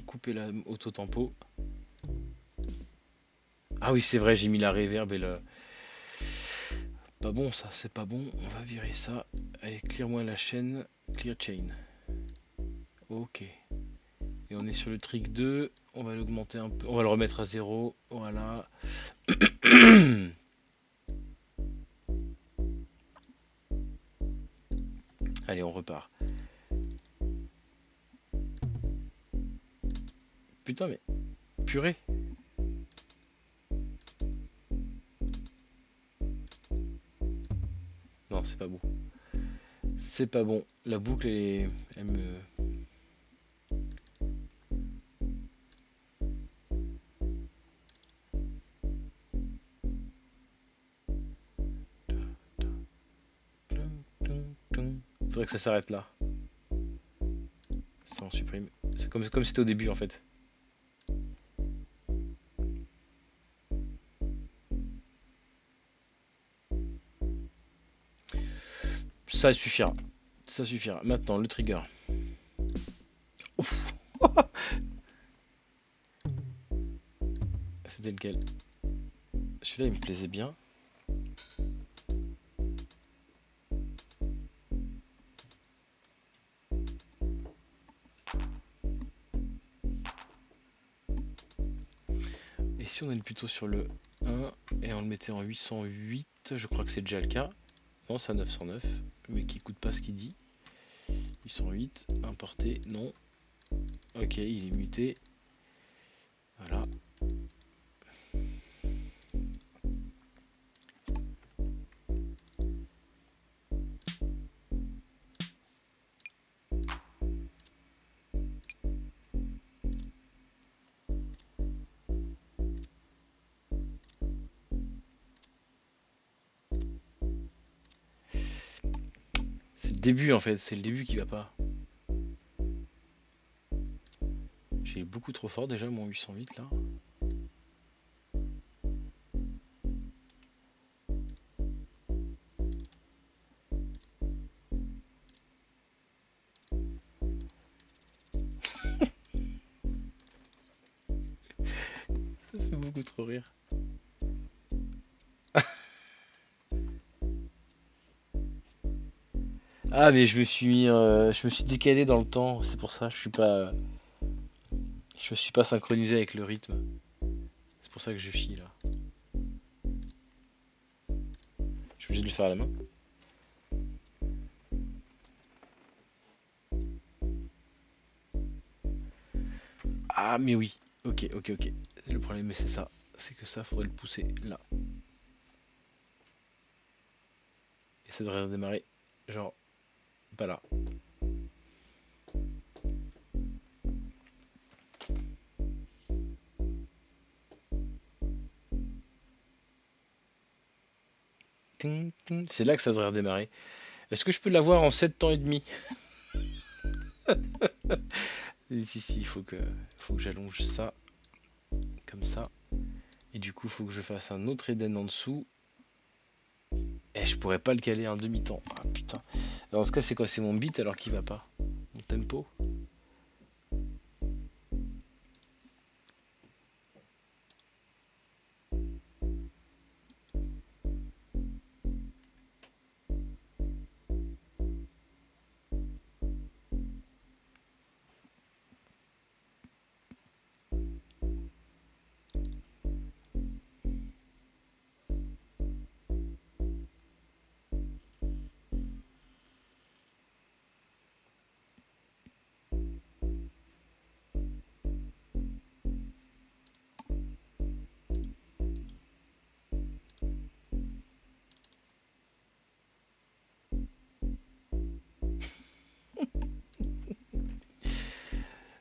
couper la auto-tempo. Ah oui, c'est vrai, j'ai mis la reverb et le... Pas bon ça, c'est pas bon, on va virer ça. Allez, clear-moi la chaîne, clear chain. Ok. Et on est sur le trick 2, on va l'augmenter un peu, on va le remettre à 0, voilà. Allez, on repart. Putain, mais purée. Non, c'est pas bon. C'est pas bon. La boucle, elle me... Faudrait que ça s'arrête là. Ça, on supprime. C'est comme c'était au début, en fait. Ça suffira. Ça suffira. Maintenant, le trigger. Ouf. C'était lequel? Celui-là, il me plaisait bien. Et si on est plutôt sur le 1 et on le mettait en 808, je crois que c'est déjà le cas. Non, c'est à 909, mais qui écoute pas ce qu'il dit. 808, importé, non. Ok, il est muté. Voilà. C'est le début en fait, c'est le début qui va pas. J'ai beaucoup trop fort déjà mon 808 là. Ça fait beaucoup trop rire. Ah mais je me suis décalé dans le temps, c'est pour ça, je me suis pas synchronisé avec le rythme. C'est pour ça que je chie là. Je suis obligé de le faire à la main. Ah mais oui, ok, ok, ok. Le problème c'est ça, c'est que ça faudrait le pousser là. Et ça devrait redémarrer, genre, pas là. C'est là que ça devrait redémarrer. Est-ce que je peux l'avoir en 7 temps et demi? Si, si, faut que j'allonge ça, comme ça. Et du coup, faut que je fasse un autre Eden en dessous. Et je pourrais pas le caler en demi-temps. Ah putain. Dans ce cas, c'est quoi? C'est mon beat alors qu'il va pas. Mon tempo.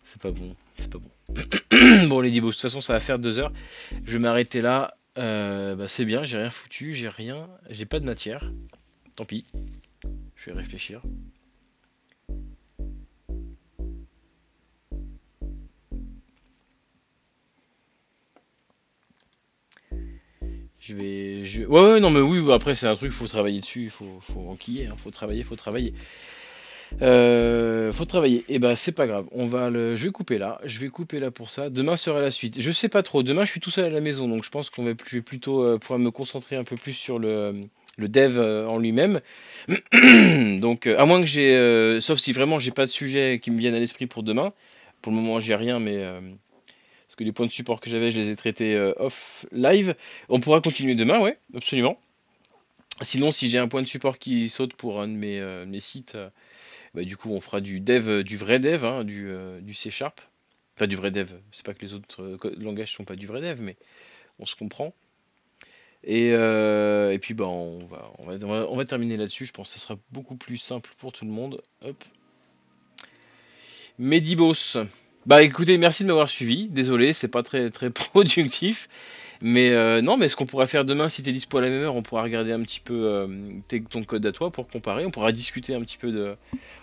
C'est pas bon. C'est pas bon. Bon, les Dibos, de toute façon, ça va faire 2 heures. Je vais m'arrêter là. Bah, c'est bien, j'ai rien foutu, j'ai rien. J'ai pas de matière. Tant pis. Je vais réfléchir. Ouais, ouais, non, mais oui, bah, après, c'est un truc, faut travailler dessus, faut enquiller, hein, faut travailler, faut travailler. Faut travailler. Et bah, c'est pas grave. Je vais couper là. Je vais couper là pour ça. Demain sera la suite. Je sais pas trop. Demain, je suis tout seul à la maison, donc je pense je vais plutôt pouvoir me concentrer un peu plus sur le dev en lui-même. Donc, à moins que sauf si vraiment j'ai pas de sujet qui me viennent à l'esprit pour demain. Pour le moment, j'ai rien, mais parce que les points de support que j'avais, je les ai traités off live. On pourra continuer demain, ouais, absolument. Sinon, si j'ai un point de support qui saute pour un de mes sites, bah, du coup, on fera du dev, du vrai dev, hein, du C Sharp. Enfin, du vrai dev. C'est pas que les autres langages sont pas du vrai dev, mais on se comprend. Et puis, bah, on va terminer là-dessus. Je pense que ça sera beaucoup plus simple pour tout le monde. Hop. Medibos. Bah, écoutez, merci de m'avoir suivi. Désolé, c'est pas très, très productif. Mais non, mais ce qu'on pourra faire demain, si t'es dispo à la même heure, on pourra regarder un petit peu ton code à toi pour comparer. On pourra discuter un petit peu de.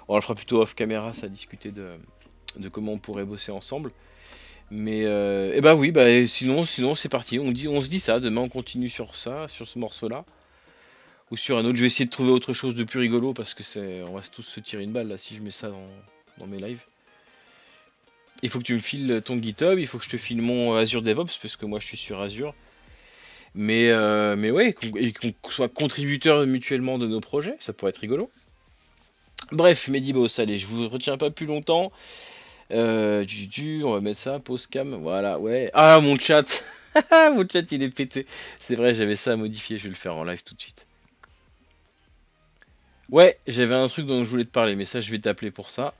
On le fera plutôt off caméra, ça, discuter de comment on pourrait bosser ensemble. Mais et bah oui, bah sinon c'est parti. On se dit ça. Demain on continue sur ça, sur ce morceau-là, ou sur un autre. Je vais essayer de trouver autre chose de plus rigolo parce que on va tous se tirer une balle là si je mets ça dans mes lives. Il faut que tu me files ton GitHub, il faut que je te file mon Azure DevOps parce que moi je suis sur Azure. Mais ouais, qu'on soit contributeurs mutuellement de nos projets, ça pourrait être rigolo. Bref, Medibos, allez, je vous retiens pas plus longtemps. On va mettre ça, pause cam, voilà, ouais. Ah, mon chat! Mon chat, il est pété. C'est vrai, j'avais ça à modifier, je vais le faire en live tout de suite. Ouais, j'avais un truc dont je voulais te parler, mais ça, je vais t'appeler pour ça.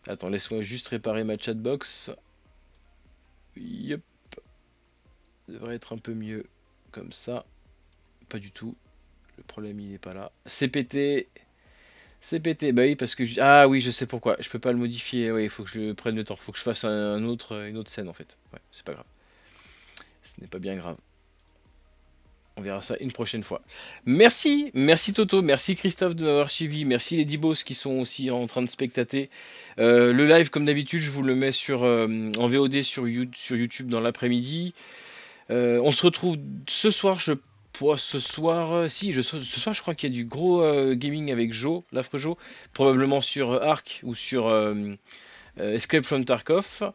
Attends, laisse-moi juste réparer ma chatbox. Yep, ça devrait être un peu mieux comme ça. Pas du tout, le problème, il est pas là. C'est pété. C'est pété, bah oui, parce que. Ah oui, je sais pourquoi. Je peux pas le modifier. Oui, il faut que je prenne le temps. Faut que je fasse une autre scène en fait. Ouais, c'est pas grave. Ce n'est pas bien grave. On verra ça une prochaine fois. Merci Toto, merci Christophe de m'avoir suivi, merci les Dibos qui sont aussi en train de spectater. Le live, comme d'habitude, je vous le mets en VOD sur YouTube dans l'après-midi. On se retrouve ce soir, ce soir, ce soir, je crois qu'il y a du gros gaming avec Joe, l'affreux Joe, probablement sur Ark ou sur Escape from Tarkov.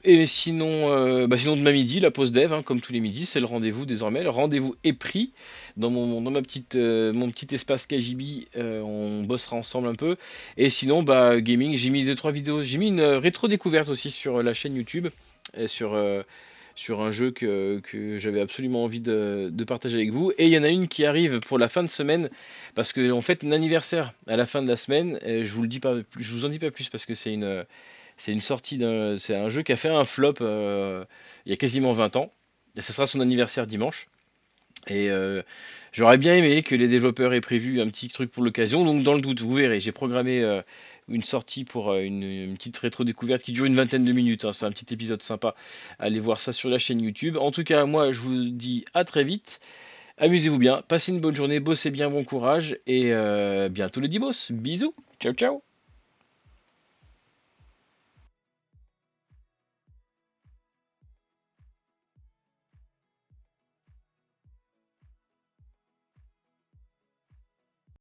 Et sinon, sinon demain midi, la pause dev, hein, comme tous les midis, c'est le rendez-vous désormais. Le rendez-vous est pris dans mon petit espace KGB. On bossera ensemble un peu. Et sinon, bah gaming, j'ai mis deux trois vidéos. J'ai mis une rétro découverte aussi sur la chaîne YouTube et sur un jeu que j'avais absolument envie de partager avec vous. Et il y en a une qui arrive pour la fin de semaine parce qu'on fête un anniversaire à la fin de la semaine. Et je vous le dis pas, je vous en dis pas plus parce que c'est une sortie c'est un jeu qui a fait un flop il y a quasiment 20 ans. Et ce sera son anniversaire dimanche. Et j'aurais bien aimé que les développeurs aient prévu un petit truc pour l'occasion. Donc dans le doute, vous verrez, j'ai programmé une sortie pour une petite rétro-découverte qui dure une vingtaine de minutes, hein. C'est un petit épisode sympa. Allez voir ça sur la chaîne YouTube. En tout cas, moi, je vous dis à très vite. Amusez-vous bien, passez une bonne journée, bossez bien, bon courage. Et bientôt le Dibos. Bisous. Ciao, ciao.